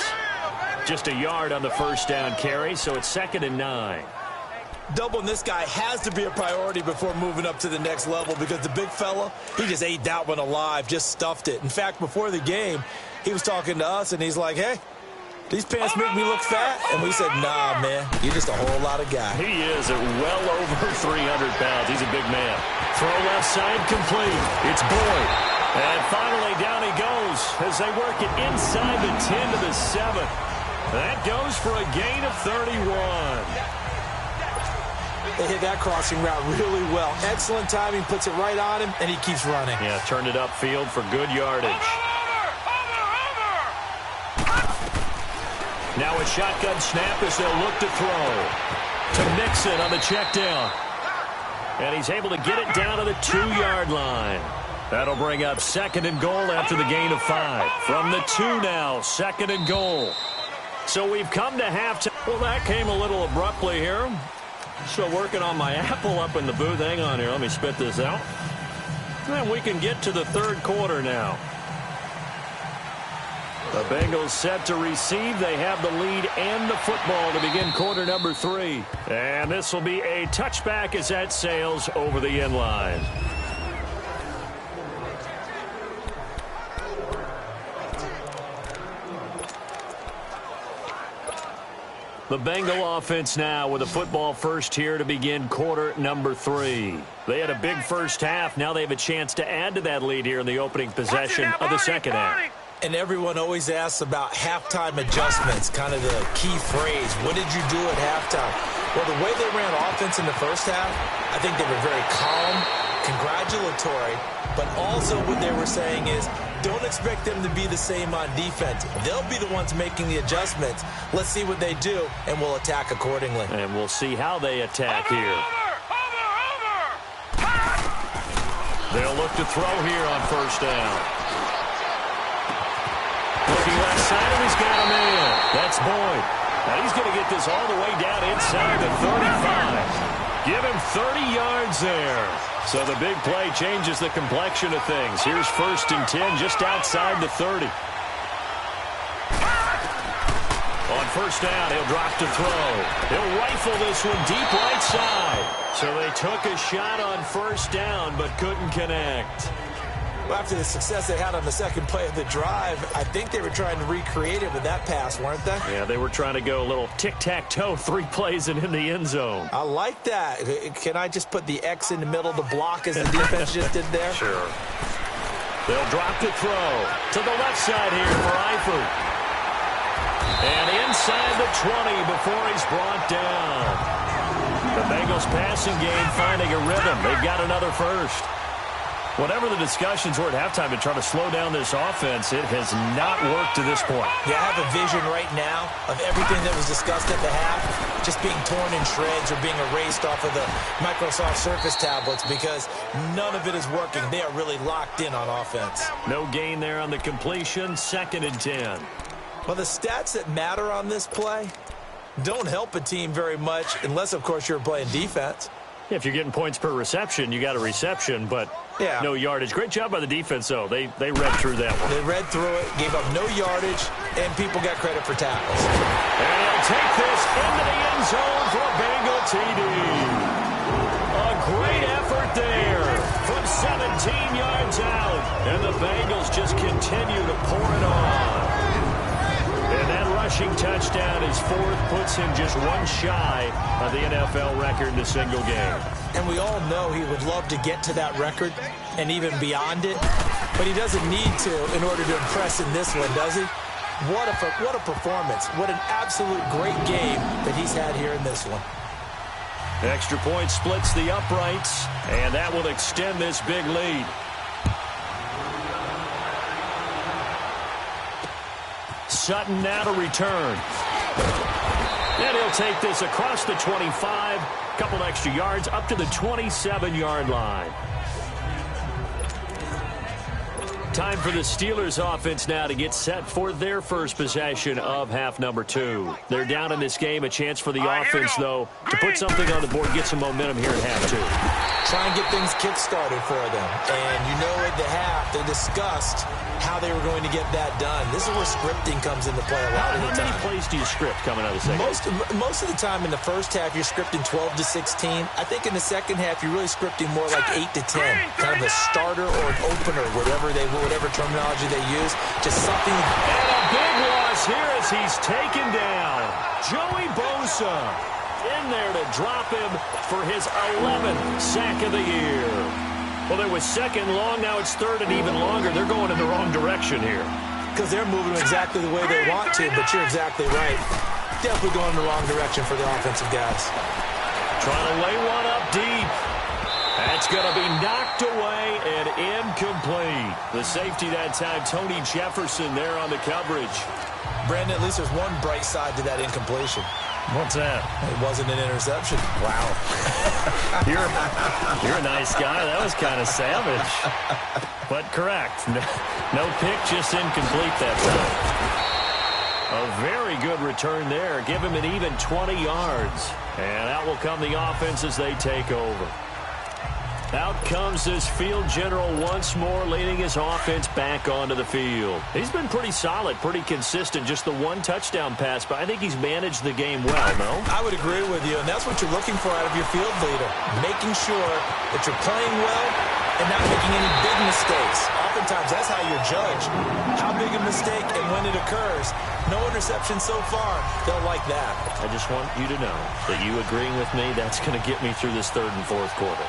Just a yard on the first down carry, so it's 2nd and 9. Doubling this guy has to be a priority before moving up to the next level because the big fella, he just ate that one alive, just stuffed it. In fact, before the game, he was talking to us, and he's like, hey, these pants make me look fat. And we said, nah, man, you're just a whole lot of guy. He is at well over 300 pounds. He's a big man. Throw left side complete. It's Boyd. And finally, down he goes as they work it inside the 10 to the 7. That goes for a gain of 31. They hit that crossing route really well. Excellent timing, puts it right on him, and he keeps running. Yeah, turned it upfield for good yardage. Now a shotgun snap as they'll look to throw. To Mixon on the check down. And he's able to get it down to the 2-yard line. That'll bring up 2nd and goal after the gain of 5. From the 2 now, 2nd and goal. So we've come to halftime. Well, that came a little abruptly here. Still working on my apple up in the booth. Hang on here. Let me spit this out. And we can get to the 3rd quarter now. The Bengals set to receive. They have the lead and the football to begin quarter number 3. And this will be a touchback as that sails over the end line. The Bengal offense now with a football first here to begin quarter number 3. They had a big first half. Now they have a chance to add to that lead here in the opening possession of the second half. And everyone always asks about halftime adjustments, kind of the key phrase. What did you do at halftime? Well, the way they ran offense in the first half, I think they were very calm, congratulatory, but also what they were saying is, don't expect them to be the same on defense. They'll be the ones making the adjustments. Let's see what they do, and we'll attack accordingly. And we'll see how they attack here. They'll look to throw here on first down. Looking left side, and he's got him in. That's Boyd. Now he's going to get this all the way down inside the 35. Give him 30 yards there. So the big play changes the complexion of things. Here's 1st and 10 just outside the 30. On first down, he'll drop to throw. He'll rifle this one deep right side. So they took a shot on first down but couldn't connect. Well, after the success they had on the second play of the drive, I think they were trying to recreate it with that pass, weren't they? Yeah, they were trying to go a little tic-tac-toe, 3 plays and in the end zone. I like that. Can I just put the X in the middle to block as the defense just did there? Sure. They'll drop to throw to the left side here for Eifert. And inside the 20 before he's brought down. The Bengals passing game finding a rhythm. They've got another first. Whatever the discussions were at halftime to try to slow down this offense, it has not worked to this point. Yeah, I have a vision right now of everything that was discussed at the half just being torn in shreds or being erased off of the Microsoft Surface tablets because none of it is working. They are really locked in on offense. No gain there on the completion, 2nd and 10. Well, the stats that matter on this play don't help a team very much unless, of course, you're playing defense. If you're getting points per reception, you got a reception, but no yardage. Great job by the defense, though. They read through that one. They read through it, gave up no yardage, and people got credit for tackles. And he'll take this into the end zone for a Bengal TD. A great effort there from 17 yards out. And the Bengals just continue to pour it on. And that rushing touchdown, his 4th, puts him just one shy of the NFL record in a single game. And we all know he would love to get to that record and even beyond it, but he doesn't need to in order to impress in this one, does he? What a performance. What an absolute great game that he's had here in this one. Extra point splits the uprights, and that will extend this big lead. Sutton now to return. And he'll take this across the 25, couple extra yards up to the 27-yard line. Time for the Steelers offense now to get set for their first possession of half number 2. They're down in this game. A chance for the offense, though, to put something on the board, get some momentum here at half 2. try and get things kick-started for them. And you know at the half, they discussed how they were going to get that done. This is where scripting comes into play a lot of the time. How many plays do you script coming out of the second? Most of the time in the first half, you're scripting 12 to 16. I think in the second half, you're really scripting more like 8 to 10. Kind of a starter or an opener, whatever terminology they use. Just something. And a big loss here as he's taken down. Joey Bosa in there to drop him for his 11th sack of the year. Well, it was second long. Now it's third and even longer. They're going in the wrong direction here. Because they're moving exactly the way they want to, but you're exactly right. Definitely going in the wrong direction for the offensive guys. Trying to lay one up deep. That's going to be knocked away and incomplete. The safety that time, Tony Jefferson there on the coverage. Brandon, at least there's one bright side to that incompletion. What's that? It wasn't an interception. Wow. You're a nice guy. That was kind of savage. But correct. No pick, just incomplete that time. A very good return there. Give him an even 20 yards. And out will come the offense as they take over. Out comes this field general once more, leading his offense back onto the field. He's been pretty solid, pretty consistent, just the one touchdown pass, but I think he's managed the game well, no? I would agree with you, and that's what you're looking for out of your field leader, making sure that you're playing well and not making any big mistakes. Oftentimes, that's how you're judged. How big a mistake and when it occurs. No interception so far. They'll like that. I just want you to know that you agreeing with me, that's going to get me through this third and fourth quarter.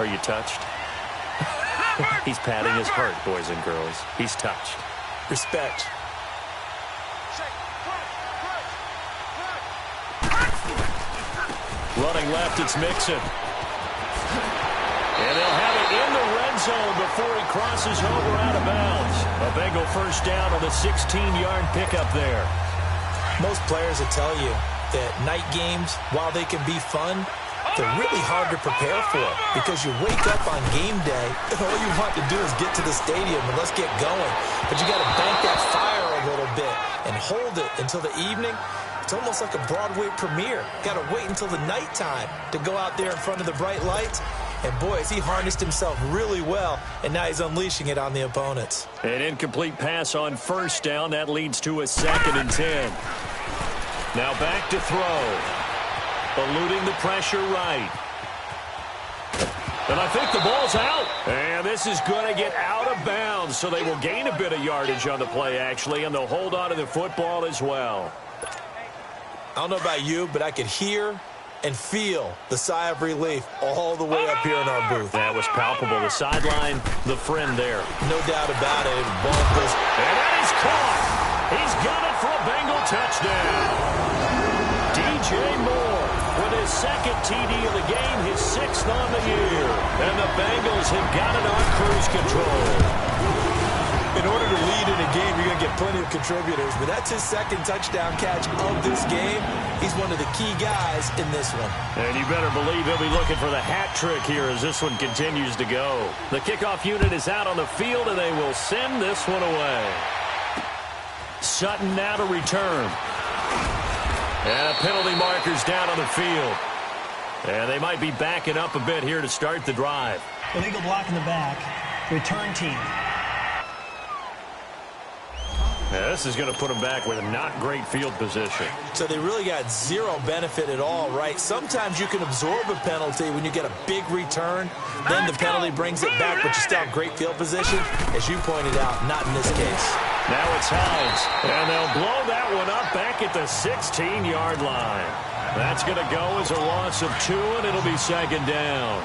Are you touched? He's patting his heart, boys and girls. He's touched. Respect. Running left, it's Mixon. And they'll have it in the red zone before he crosses over out of bounds. A Bengal first down on the 16-yard pickup there. Most players will tell you that night games, while they can be fun, they're really hard to prepare for because you wake up on game day and all you want to do is get to the stadium and let's get going. But you got to bank that fire a little bit and hold it until the evening. It's almost like a Broadway premiere. Got to wait until the nighttime to go out there in front of the bright lights. And boy, has he harnessed himself really well, and now he's unleashing it on the opponents. An incomplete pass on first down. That leads to a 2nd and 10. Now back to throw. Eluding the pressure right. And I think the ball's out. And this is going to get out of bounds, so they will gain a bit of yardage on the play, actually, and they'll hold on to the football as well. I don't know about you, but I could hear and feel the sigh of relief all the way up here in our booth. That was palpable. The sideline, the friend there. No doubt about it. Ball goes. And that is caught. He's got it for a Bengal touchdown. DJ Moore with his 2nd TD of the game, his 6th on the year. And the Bengals have got it on cruise control. In order to lead in a game, you're going to get plenty of contributors, but that's his 2nd touchdown catch of this game. He's one of the key guys in this one. And you better believe he'll be looking for the hat trick here as this one continues to go. The kickoff unit is out on the field, and they will send this one away. Sutton now to return. And a penalty marker's down on the field. And they might be backing up a bit here to start the drive. Illegal block in the back. Return team. Yeah, this is going to put them back with a not great field position. So they really got zero benefit at all, right? Sometimes you can absorb a penalty when you get a big return. Then the penalty brings it back, but you still have great field position. As you pointed out, not in this case. Now it's Hines, and they'll blow that one up back at the 16-yard line. That's going to go as a loss of 2, and it'll be 2nd down.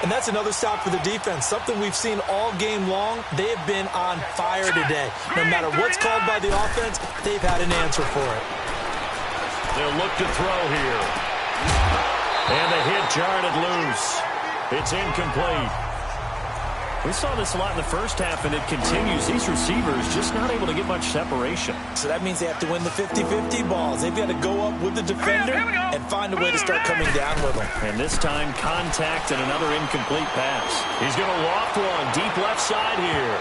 And that's another stop for the defense, something we've seen all game long. They have been on fire today. No matter what's called by the offense, they've had an answer for it. They'll look to throw here. And the hit jarred it loose. It's incomplete. We saw this a lot in the first half, and it continues. These receivers just not able to get much separation. So that means they have to win the 50-50 balls. They've got to go up with the defender and find a way to start coming down with them. And this time, contact and another incomplete pass. He's going to loft one deep left side here.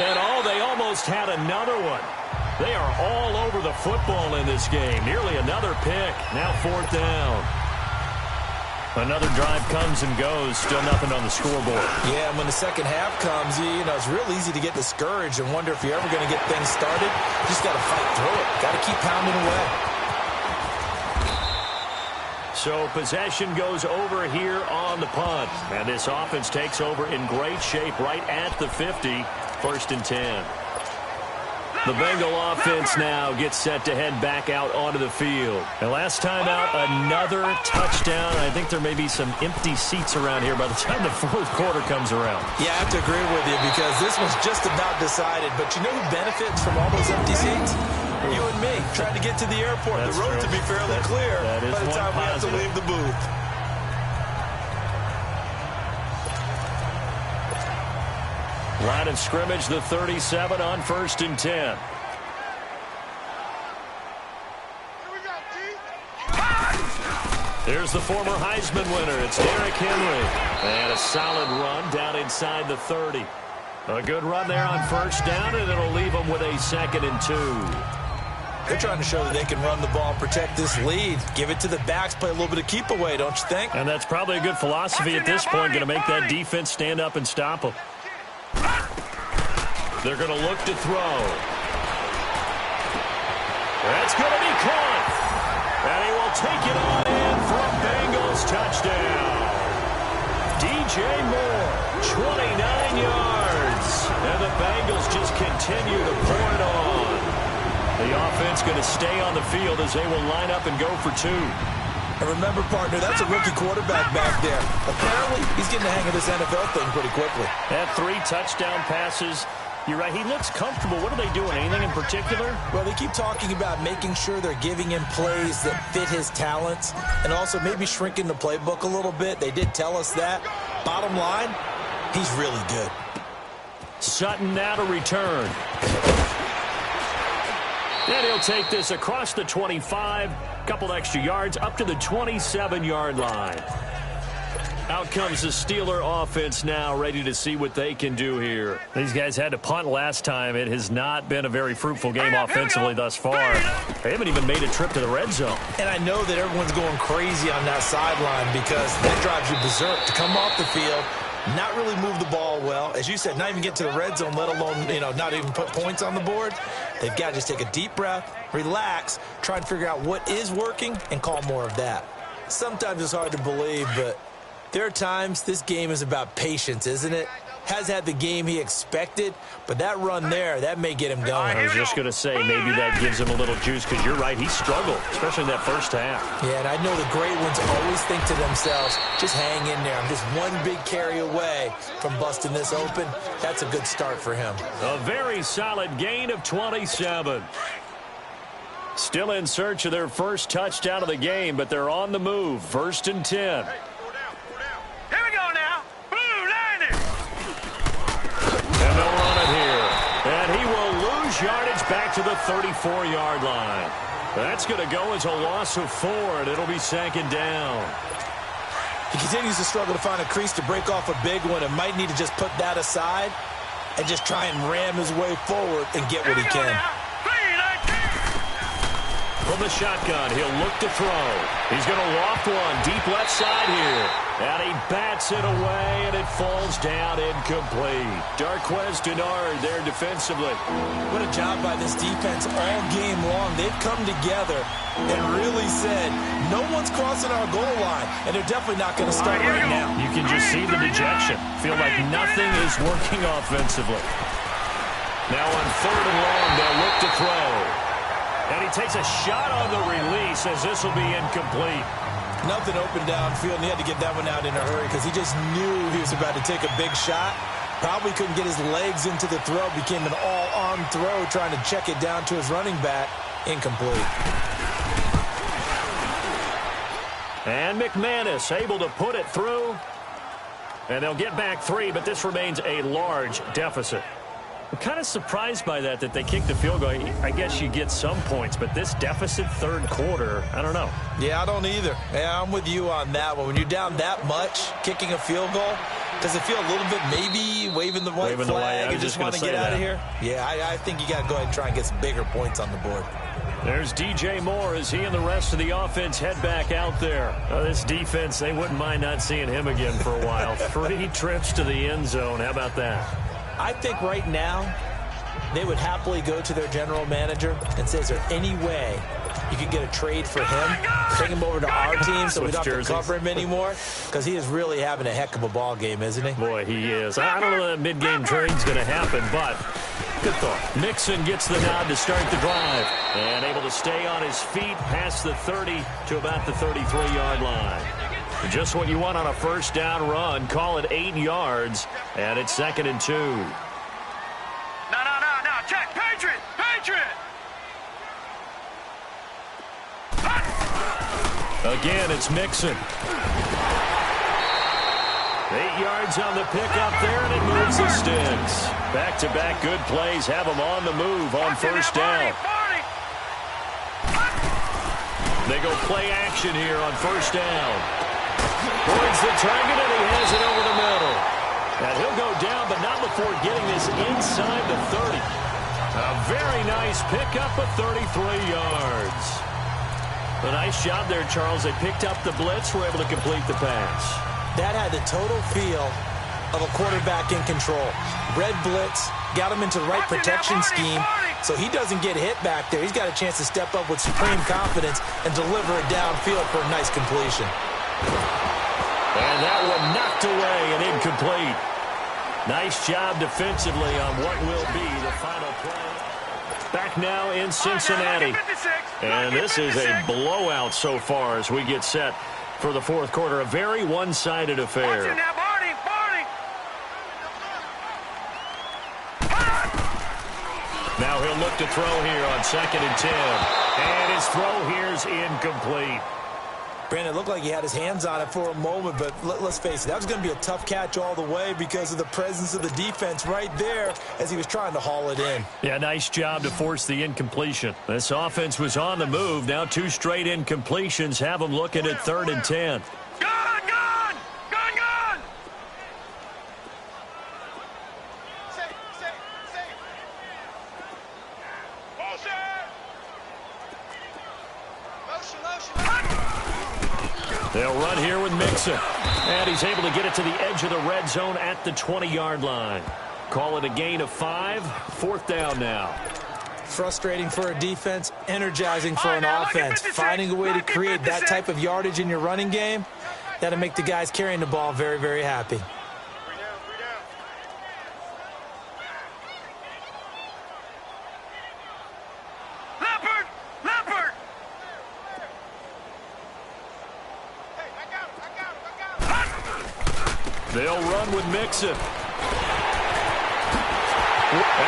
And they almost had another one. They are all over the football in this game. Nearly another pick. Now 4th down. Another drive comes and goes. Still nothing on the scoreboard. Yeah, and when the second half comes, you know, it's real easy to get discouraged and wonder if you're ever going to get things started. You just got to fight through it. Got to keep pounding away. So possession goes over here on the punt. And this offense takes over in great shape right at the 50. 1st and 10. The Bengal offense now gets set to head back out onto the field. And last time out, another touchdown. I think there may be some empty seats around here by the time the 4th quarter comes around. Yeah, I have to agree with you because this was just about decided. But you know who benefits from all those empty seats? You and me, trying to get to the airport. That's the road true. to be fairly clear that is by the time we have to leave the booth. Line of scrimmage, the 37 on 1st and 10. There's the former Heisman winner. It's Derrick Henry. And a solid run down inside the 30. A good run there on 1st down, and it'll leave them with a 2nd and 2. They're trying to show that they can run the ball, protect this lead, give it to the backs, play a little bit of keep away, don't you think? And that's probably a good philosophy at this point, going to make that defense stand up and stop them. They're going to look to throw. That's going to be caught. And he will take it on in for a Bengals touchdown. DJ Moore, 29 yards. And the Bengals just continue to pour it on. The offense going to stay on the field as they will line up and go for 2. And remember, partner, that's a rookie quarterback back there. Apparently, he's getting the hang of this NFL thing pretty quickly. Had 3 touchdown passes. You're right. He looks comfortable. What are they doing? Anything in particular? Well, they keep talking about making sure they're giving him plays that fit his talents and also maybe shrinking the playbook a little bit. They did tell us that. Bottom line, he's really good. Sutton now to return. And he'll take this across the 25. Couple extra yards up to the 27-yard line. Out comes the Steeler offense now, ready to see what they can do here. These guys had to punt last time. It has not been a very fruitful game offensively thus far. They haven't even made a trip to the red zone. And I know that everyone's going crazy on that sideline because that drives you berserk to come off the field, not really move the ball well. As you said, not even get to the red zone, let alone, not even put points on the board. They've got to just take a deep breath, relax, try and figure out what is working, and call more of that. Sometimes it's hard to believe, but there are times this game is about patience, isn't it? Has had the game he expected, but that run there, that may get him going. I was just going to say, maybe that gives him a little juice, because you're right, he struggled, especially in that first half. Yeah, and I know the great ones always think to themselves, just hang in there. I'm just one big carry away from busting this open. That's a good start for him. A very solid gain of 27. Still in search of their first touchdown of the game, but they're on the move. 1st and 10. Here we go now. Blue line it. And they'll run it here. And he will lose yardage back to the 34-yard line. That's going to go as a loss of 4, and it'll be 2nd down. He continues to struggle to find a crease to break off a big one and might need to just put that aside and just try and ram his way forward and get what he can. From the shotgun, he'll look to throw. He's going to loft one deep left side here. And he bats it away, and it falls down incomplete. Darquez Denard there defensively. What a job by this defense all game long. They've come together and really said, no one's crossing our goal line, and they're definitely not going to start right now. You can just see the dejection. Feel like nothing is working offensively. Now on 3rd and long, they'll look to throw. And he takes a shot on the release as this will be incomplete. Nothing open downfield, and he had to get that one out in a hurry because he just knew he was about to take a big shot. Probably couldn't get his legs into the throw. Became an all-arm throw trying to check it down to his running back. Incomplete. And McManus able to put it through. And they'll get back 3, but this remains a large deficit. I'm kind of surprised by that they kicked the field goal. I guess you get some points, but this deficit 3rd quarter, I don't know. Yeah, I don't either. Yeah, I'm with you on that one. When you're down that much, kicking a field goal, does it feel a little bit maybe waving the white flag and just want to get out of here? Yeah, I think you got to go ahead and try and get some bigger points on the board. There's DJ Moore as he and the rest of the offense head back out there. This defense, they wouldn't mind not seeing him again for a while. 3 trips to the end zone. How about that? I think right now they would happily go to their general manager and say, is there any way you could get a trade for him, bring him over to our team so we don't have to cover him anymore? Because he is really having a heck of a ball game, isn't he? Boy, he is. I don't know that mid-game trade's going to happen, but good thought. Mixon gets the nod to start the drive and able to stay on his feet past the 30 to about the 33-yard line. Just what you want on a first down run. Call it 8 yards, and it's 2nd and 2. No. Check. Patriot. Again, it's Mixon. 8 yards on the pickup there, and it moves the sticks. Back-to-back good plays have them on the move on first down. They go play action here on first down. Towards the target, and he has it over the middle. And he'll go down, but not before getting this inside the 30. A very nice pickup of 33 yards. A nice job there, Charles. They picked up the blitz, were able to complete the pass. That had the total feel of a quarterback in control. Red blitz, got him into the right protection scheme, so he doesn't get hit back there. He's got a chance to step up with supreme confidence and deliver it downfield for a nice completion. And that one knocked away and incomplete. Nice job defensively on what will be the final play. Back now in Cincinnati. And this is a blowout so far as we get set for the fourth quarter. A very one-sided affair. Now he'll look to throw here on 2nd and 10. And his throw here's incomplete. Brandon, it looked like he had his hands on it for a moment, but let's face it, that was going to be a tough catch all the way because of the presence of the defense right there as he was trying to haul it in. Yeah, nice job to force the incompletion. This offense was on the move. Now 2 straight incompletions have them looking at 3rd and 10. Gone! They'll run here with Mixon. And he's able to get it to the edge of the red zone at the 20-yard line. Call it a gain of 5. 4th down now. Frustrating for a defense, energizing for an offense. Finding a way to create that type of yardage in your running game, that'll make the guys carrying the ball very, very happy. They'll run with Mixon. And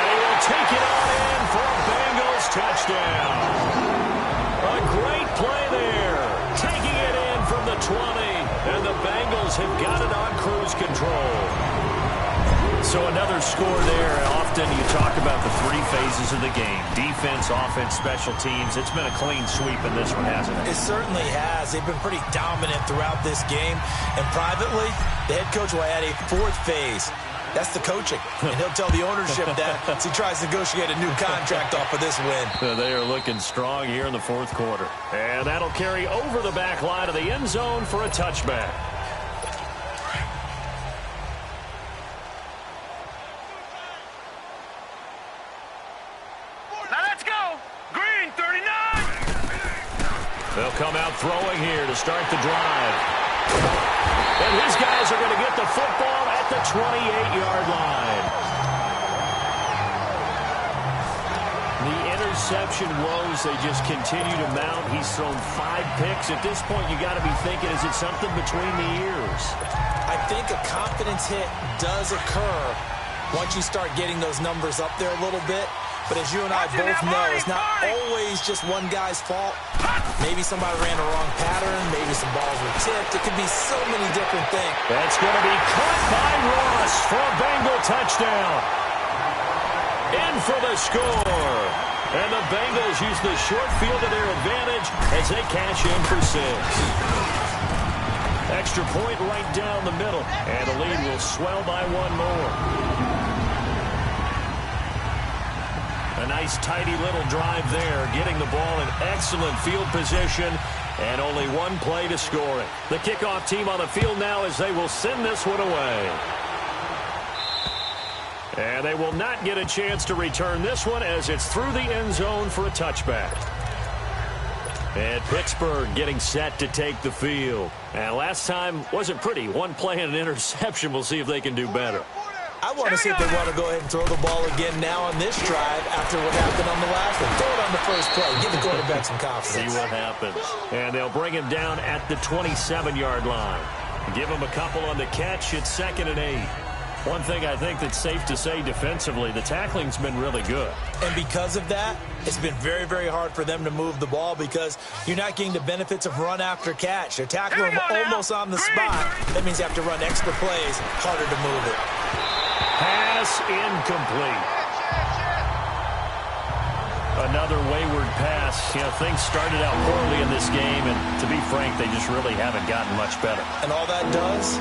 he will take it on in for a Bengals touchdown. A great play there. Taking it in from the 20. And the Bengals have got it on cruise control. So another score there. Often you talk about the 3 phases of the game. Defense, offense, special teams. It's been a clean sweep in this one, hasn't it? It certainly has. They've been pretty dominant throughout this game. And privately, the head coach will add a 4th phase. That's the coaching. And he'll tell the ownership that as he tries to negotiate a new contract off of this win. They are looking strong here in the 4th quarter. And that'll carry over the back line of the end zone for a touchback. They'll come out throwing here to start the drive. And his guys are going to get the football at the 28-yard line. The interception woes, they just continue to mount. He's thrown 5 picks. At this point, you got to be thinking, is it something between the ears? I think a confidence hit does occur once you start getting those numbers up there a little bit. But as you and I both know, it's not always just one guy's fault. Maybe somebody ran a wrong pattern. Maybe some balls were tipped. It could be so many different things. That's going to be caught by Ross for a Bengal touchdown. In for the score. And the Bengals use the short field to their advantage as they cash in for 6. Extra point right down the middle. And the lead will swell by 1 more. A nice, tidy little drive there, getting the ball in excellent field position, and only one play to score it. The kickoff team on the field now as they will send this one away. And they will not get a chance to return this one as it's through the end zone for a touchback. And Pittsburgh getting set to take the field. And last time wasn't pretty. One play and an interception. We'll see if they can do better. I want to see if they want to go ahead and throw the ball again now on this drive after what happened on the last one. Throw it on the first play. Give the quarterback some confidence. See what happens. And they'll bring him down at the 27-yard line. Give him a couple on the catch. It's 2nd and 8. One thing I think that's safe to say defensively, the tackling's been really good. And because of that, it's been very, very hard for them to move the ball because you're not getting the benefits of run after catch. They're tackling them almost on the spot. That means you have to run extra plays, harder to move it. Pass incomplete. Another wayward pass. You know, things started out poorly in this game, and to be frank, they just really haven't gotten much better. And all that does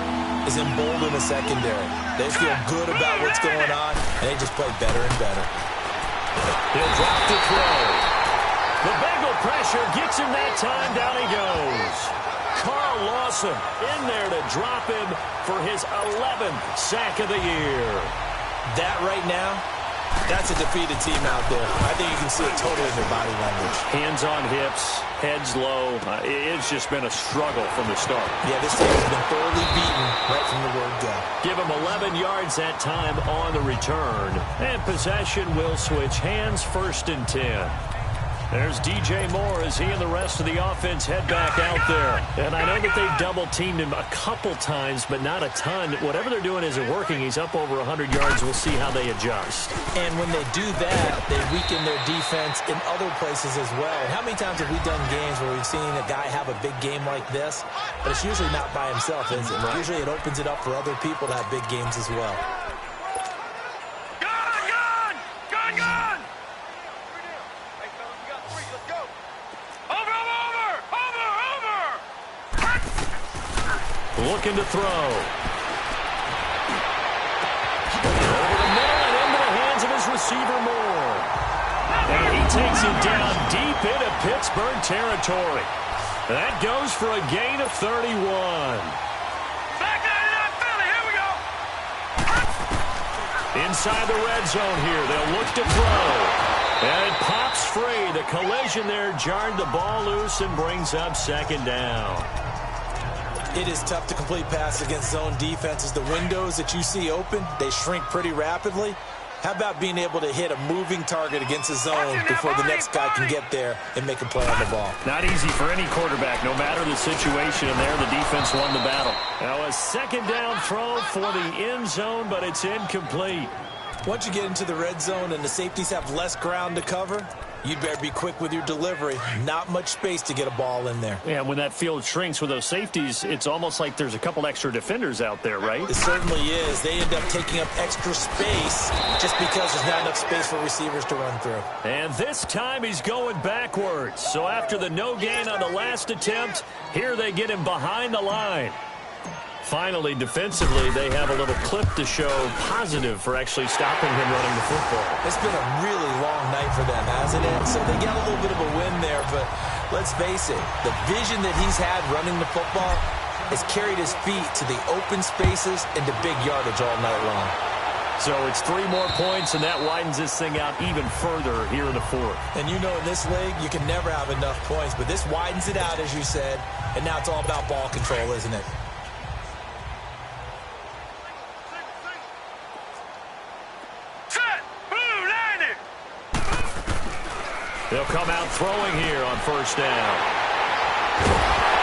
is embolden the secondary. They feel good about what's going on, and they just play better and better. He'll drop to throw. The Bengal pressure gets him that time. Down he goes. Carl Lawson in there to drop him for his 11th sack of the year. That right now, that's a defeated team out there. I think you can see it totally in their body language. Hands on hips, heads low. It's just been a struggle from the start. Yeah, this team has been thoroughly beaten right from the word go. Give him 11 yards that time on the return. And possession will switch hands, 1st and 10. There's DJ Moore as he and the rest of the offense head back out there. And I know that they've double-teamed him a couple times, but not a ton. Whatever they're doing isn't working. He's up over 100 yards. We'll see how they adjust. And when they do that, they weaken their defense in other places as well. And how many times have we done games where we've seen a guy have a big game like this? But it's usually not by himself, is it? Right. Usually it opens it up for other people to have big games as well. Looking to throw. Over the middle and into the hands of his receiver Moore. And he takes it down deep into Pittsburgh territory. That goes for a gain of 31. Here we go. Inside the red zone here. They'll look to throw. And it pops free. The collision there jarred the ball loose and brings up 2nd down. It is tough to complete passes against zone defenses. The windows that you see open, they shrink pretty rapidly. How about being able to hit a moving target against a zone before the next guy can get there and make a play on the ball? Not easy for any quarterback, no matter the situation. And there, the defense won the battle. Now a 2nd down throw for the end zone, but it's incomplete. Once you get into the red zone and the safeties have less ground to cover, you'd better be quick with your delivery. Not much space to get a ball in there. Yeah, when that field shrinks with those safeties, it's almost like there's a couple extra defenders out there, right? It certainly is. They end up taking up extra space just because there's not enough space for receivers to run through. And this time he's going backwards. So after the no gain on the last attempt, here they get him behind the line. Finally, defensively, they have a little clip to show positive for actually stopping him running the football. It's been a really long night for them, hasn't it? So they got a little bit of a win there, but let's face it, the vision that he's had running the football has carried his feet to the open spaces and to big yardage all night long. So it's 3 more points, and that widens this thing out even further here in the 4th. And you know in this league, you can never have enough points, but this widens it out, as you said, and now it's all about ball control, isn't it? They'll come out throwing here on 1st down.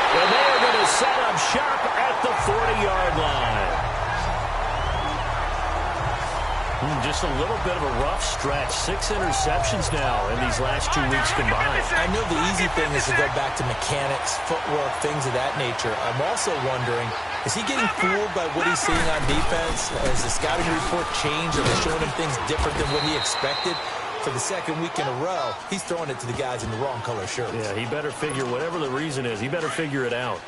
And they are going to set up shop at the 40-yard line. Just a little bit of a rough stretch. 6 interceptions now in these last 2 weeks combined. I know the easy thing is to go back to mechanics, footwork, things of that nature. I'm also wondering, is he getting fooled by what he's seeing on defense? Has the scouting report changed? Are they showing him things different than what he expected? For the 2nd week in a row, he's throwing it to the guys in the wrong color shirts. Yeah, he better figure, whatever the reason is, he better figure it out.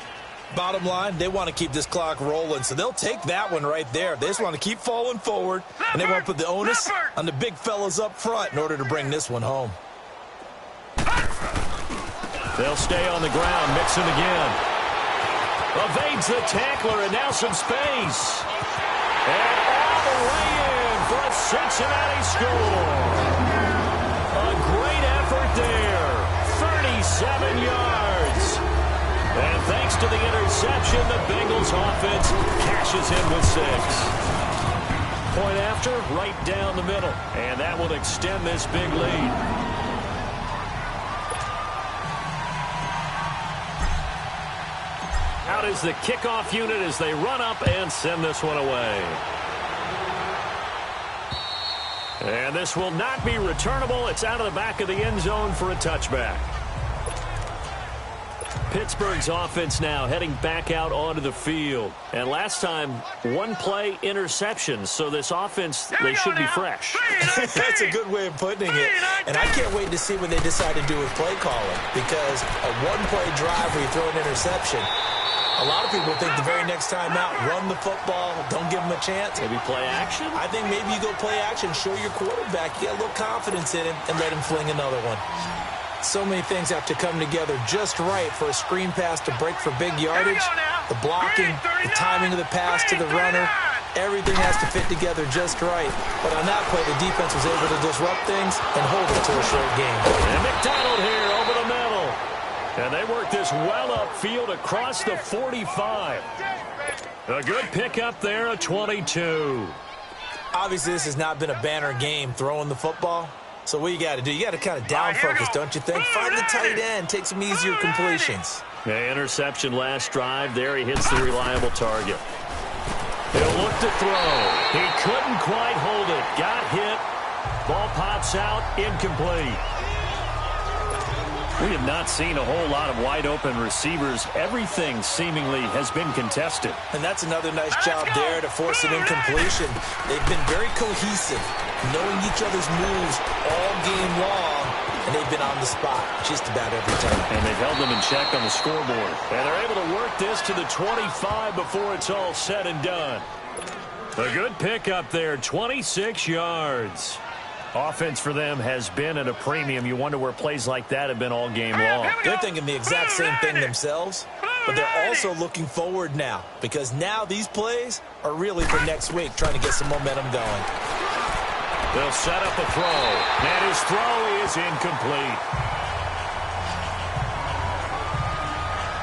Bottom line, they want to keep this clock rolling, so they'll take that one right there. They just want to keep falling forward, and they want to put the onus on the big fellas up front in order to bring this one home. They'll stay on the ground, mix it again. Evades the tackler, and now some space. And all the way in for a Cincinnati score. A great effort there. 37 yards. And thanks to the interception, the Bengals offense cashes in with 6. Point after, right down the middle. And that will extend this big lead. Out is the kickoff unit as they run up and send this one away. And this will not be returnable. It's out of the back of the end zone for a touchback. Pittsburgh's offense now heading back out onto the field. And last time, one play interception. So this offense, they should be fresh. That's a good way of putting it. And I can't wait to see what they decide to do with play calling. Because a one-play drive where you throw an interception, a lot of people think the very next time out, run the football, don't give them a chance. Maybe play action? I think maybe you go play action, show your quarterback, get a little confidence in him, and let him fling another one. So many things have to come together just right for a screen pass to break for big yardage. The blocking, the timing of the pass to the runner, everything has to fit together just right. But on that play, the defense was able to disrupt things and hold it to a short game. And McDonald here over the middle. And they work this well upfield across the 45. A good pickup there, a 22. Obviously, this has not been a banner game throwing the football. So what you got to do, you got to kind of down focus, don't you think? Find the tight end, take some easier completions. Yeah, interception last drive. There he hits the reliable target. He'll look to throw. He couldn't quite hold it. Got hit. Ball pops out, incomplete. We have not seen a whole lot of wide-open receivers. Everything seemingly has been contested. And that's another nice job there to force an incompletion. They've been very cohesive, knowing each other's moves all game long, and they've been on the spot just about every time. And they've held them in check on the scoreboard. And they're able to work this to the 25 before it's all said and done. A good pickup there, 26 yards. Offense for them has been at a premium. You wonder where plays like that have been all game long. They're thinking the exact same thing themselves, but they're also looking forward now because now these plays are really for next week, trying to get some momentum going. They'll set up a throw, and his throw is incomplete.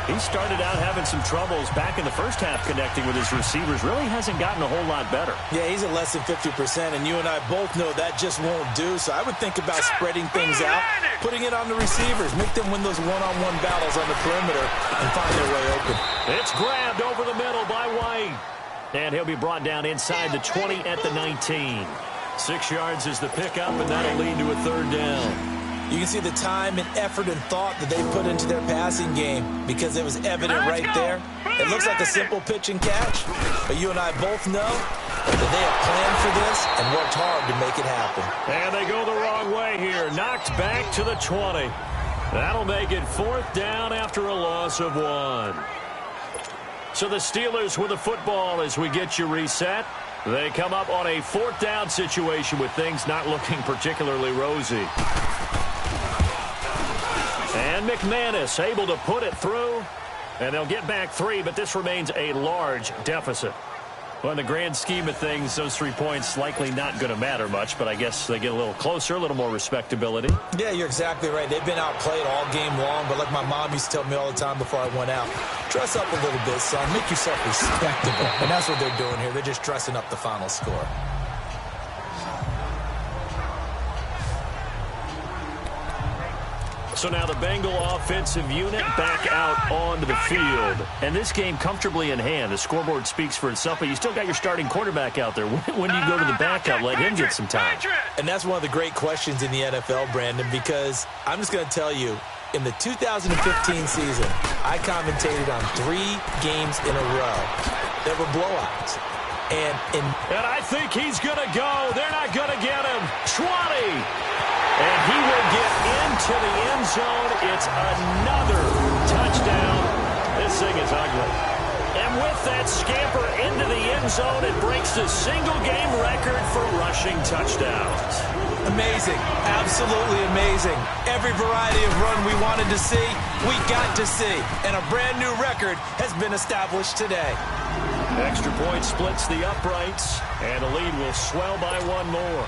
He started out having some troubles back in the first half connecting with his receivers. Really hasn't gotten a whole lot better. Yeah, he's at less than 50%, and you and I both know that just won't do. So I would think about spreading things out, putting it on the receivers, make them win those one-on-one battles on the perimeter and find their way open. It's grabbed over the middle by White. And he'll be brought down inside the 20 at the 19. 6 yards is the pickup, and that'll lead to a third down. You can see the time and effort and thought that they put into their passing game because it was evident right there. It looks like a simple pitch and catch, but you and I both know that they have planned for this and worked hard to make it happen. And they go the wrong way here. Knocked back to the 20. That'll make it fourth down after a loss of 1. So the Steelers with the football as we get you reset. They come up on a fourth down situation with things not looking particularly rosy. And McManus able to put it through. And they'll get back 3, but this remains a large deficit. Well, in the grand scheme of things, those 3 points likely not going to matter much, but I guess they get a little closer, a little more respectability. Yeah, you're exactly right. They've been outplayed all game long, but like my mom used to tell me all the time before I went out, dress up a little bit, son. Make yourself respectable. And that's what they're doing here. They're just dressing up the final score. So now the Bengal offensive unit back out onto the field. And this game comfortably in hand. The scoreboard speaks for itself, but you still got your starting quarterback out there. When do you go to the backup, let him get some time? And that's one of the great questions in the NFL, Brandon, because I'm just going to tell you, in the 2015 season, I commentated on 3 games in a row that were blowouts. And I think he's going to go. They're not going to get him. 20. And he will get into the end zone. It's another touchdown. This thing is ugly. And with that scamper into the end zone and breaks the single-game record for rushing touchdowns. Amazing. Absolutely amazing. Every variety of run we wanted to see, we got to see. And a brand new record has been established today. Extra point splits the uprights, and the lead will swell by one more.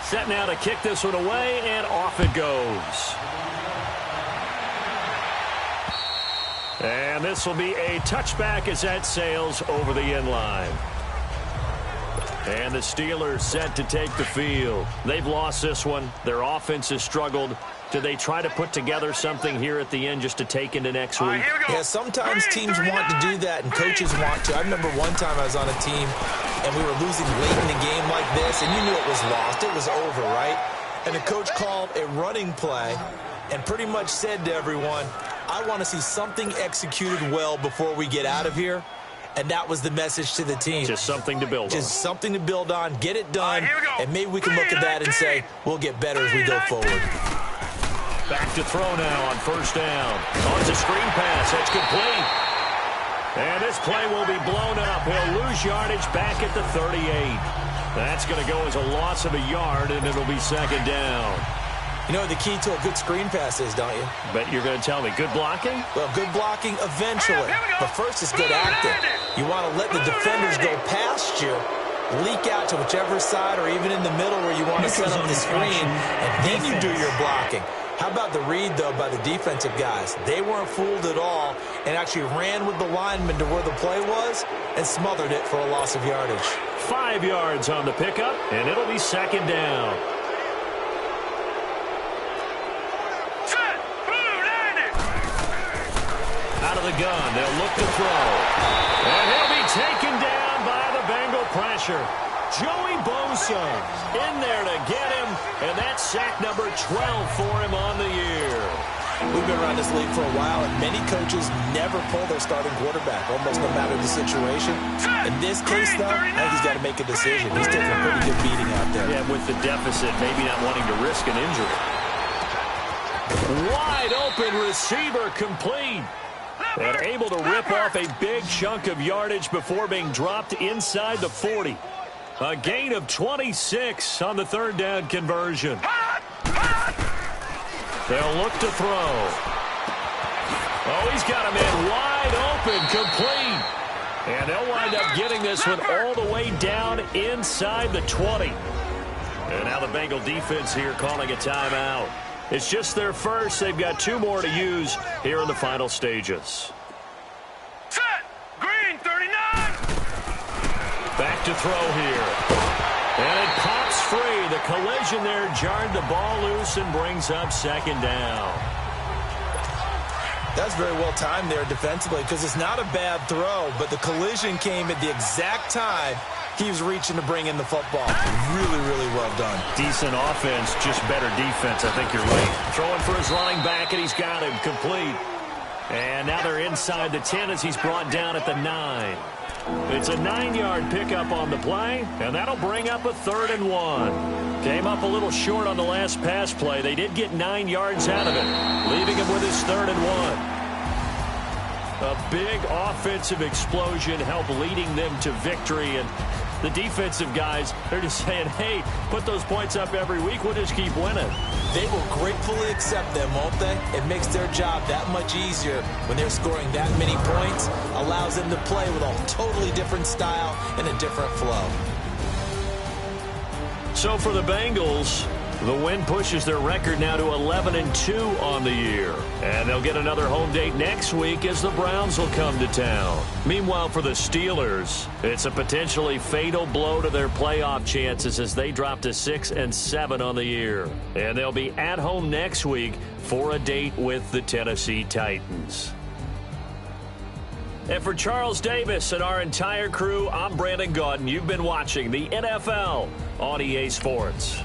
Set now to kick this one away, and off it goes. And this will be a touchback as that sails over the end line. And the Steelers set to take the field. They've lost this one. Their offense has struggled. Do they try to put together something here at the end just to take into next week? Yeah, sometimes teams want to do that and coaches want to. I remember one time I was on a team and we were losing late in the game like this, and you knew it was lost. It was over, right? And the coach called a running play and pretty much said to everyone, I want to see something executed well before we get out of here. And that was the message to the team. Just something to build on. Just something to build on, get it done, and maybe we can look at that and say, we'll get better as we go forward. Back to throw now on first down. Oh, it's a screen pass. That's complete. And this play will be blown up. He'll lose yardage back at the 38. That's going to go as a loss of a yard, and it'll be second down. You know what the key to a good screen pass is, don't you? Bet you're going to tell me. Good blocking? Well, good blocking eventually. But first it's good acting. You want to let the defenders go past you, leak out to whichever side or even in the middle where you want to set up the screen, and then you do your blocking. How about the read, though, by the defensive guys? They weren't fooled at all and actually ran with the lineman to where the play was and smothered it for a loss of yardage. 5 yards on the pickup, and it'll be second down. Out of the gun, they'll look to throw. And he'll be taken down by the Bengal pressure. Joey Bosa in there to get him, and that's sack number 12 for him on the year. We've been around this league for a while, and many coaches never pull their starting quarterback, almost no matter the situation. In this case, though, I think he's got to make a decision. He's taking a pretty good beating out there. Yeah, with the deficit, maybe not wanting to risk an injury. Wide open receiver complete. And able to rip off a big chunk of yardage before being dropped inside the 40. A gain of 26 on the third down conversion. They'll look to throw. Oh, he's got him in wide open, complete. And they'll wind up getting this one all the way down inside the 20. And now the Bengal defense here calling a timeout. It's just their first. They've got 2 more to use here in the final stages. Set! Green, 39! Back to throw here. And it pops free. The collision there jarred the ball loose and brings up second down. That's very well timed there defensively because it's not a bad throw, but the collision came at the exact time he was reaching to bring in the football. Really, really well done. Decent offense, just better defense. I think you're right. Throwing for his running back, and he's got him complete. And now they're inside the 10 as he's brought down at the 9. It's a 9-yard pickup on the play, and that'll bring up a 3rd and 1. Came up a little short on the last pass play. They did get 9 yards out of it, leaving him with his 3rd and 1. A big offensive explosion helped leading them to victory, and the defensive guys, they're just saying, hey, put those points up every week. We'll just keep winning. They will gratefully accept them, won't they? It makes their job that much easier when they're scoring that many points. Allows them to play with a totally different style and a different flow. So for the Bengals, the win pushes their record now to 11-2 on the year. And they'll get another home date next week as the Browns will come to town. Meanwhile, for the Steelers, it's a potentially fatal blow to their playoff chances as they drop to 6-7 on the year. And they'll be at home next week for a date with the Tennessee Titans. And for Charles Davis and our entire crew, I'm Brandon Gaudin. You've been watching the NFL on EA Sports.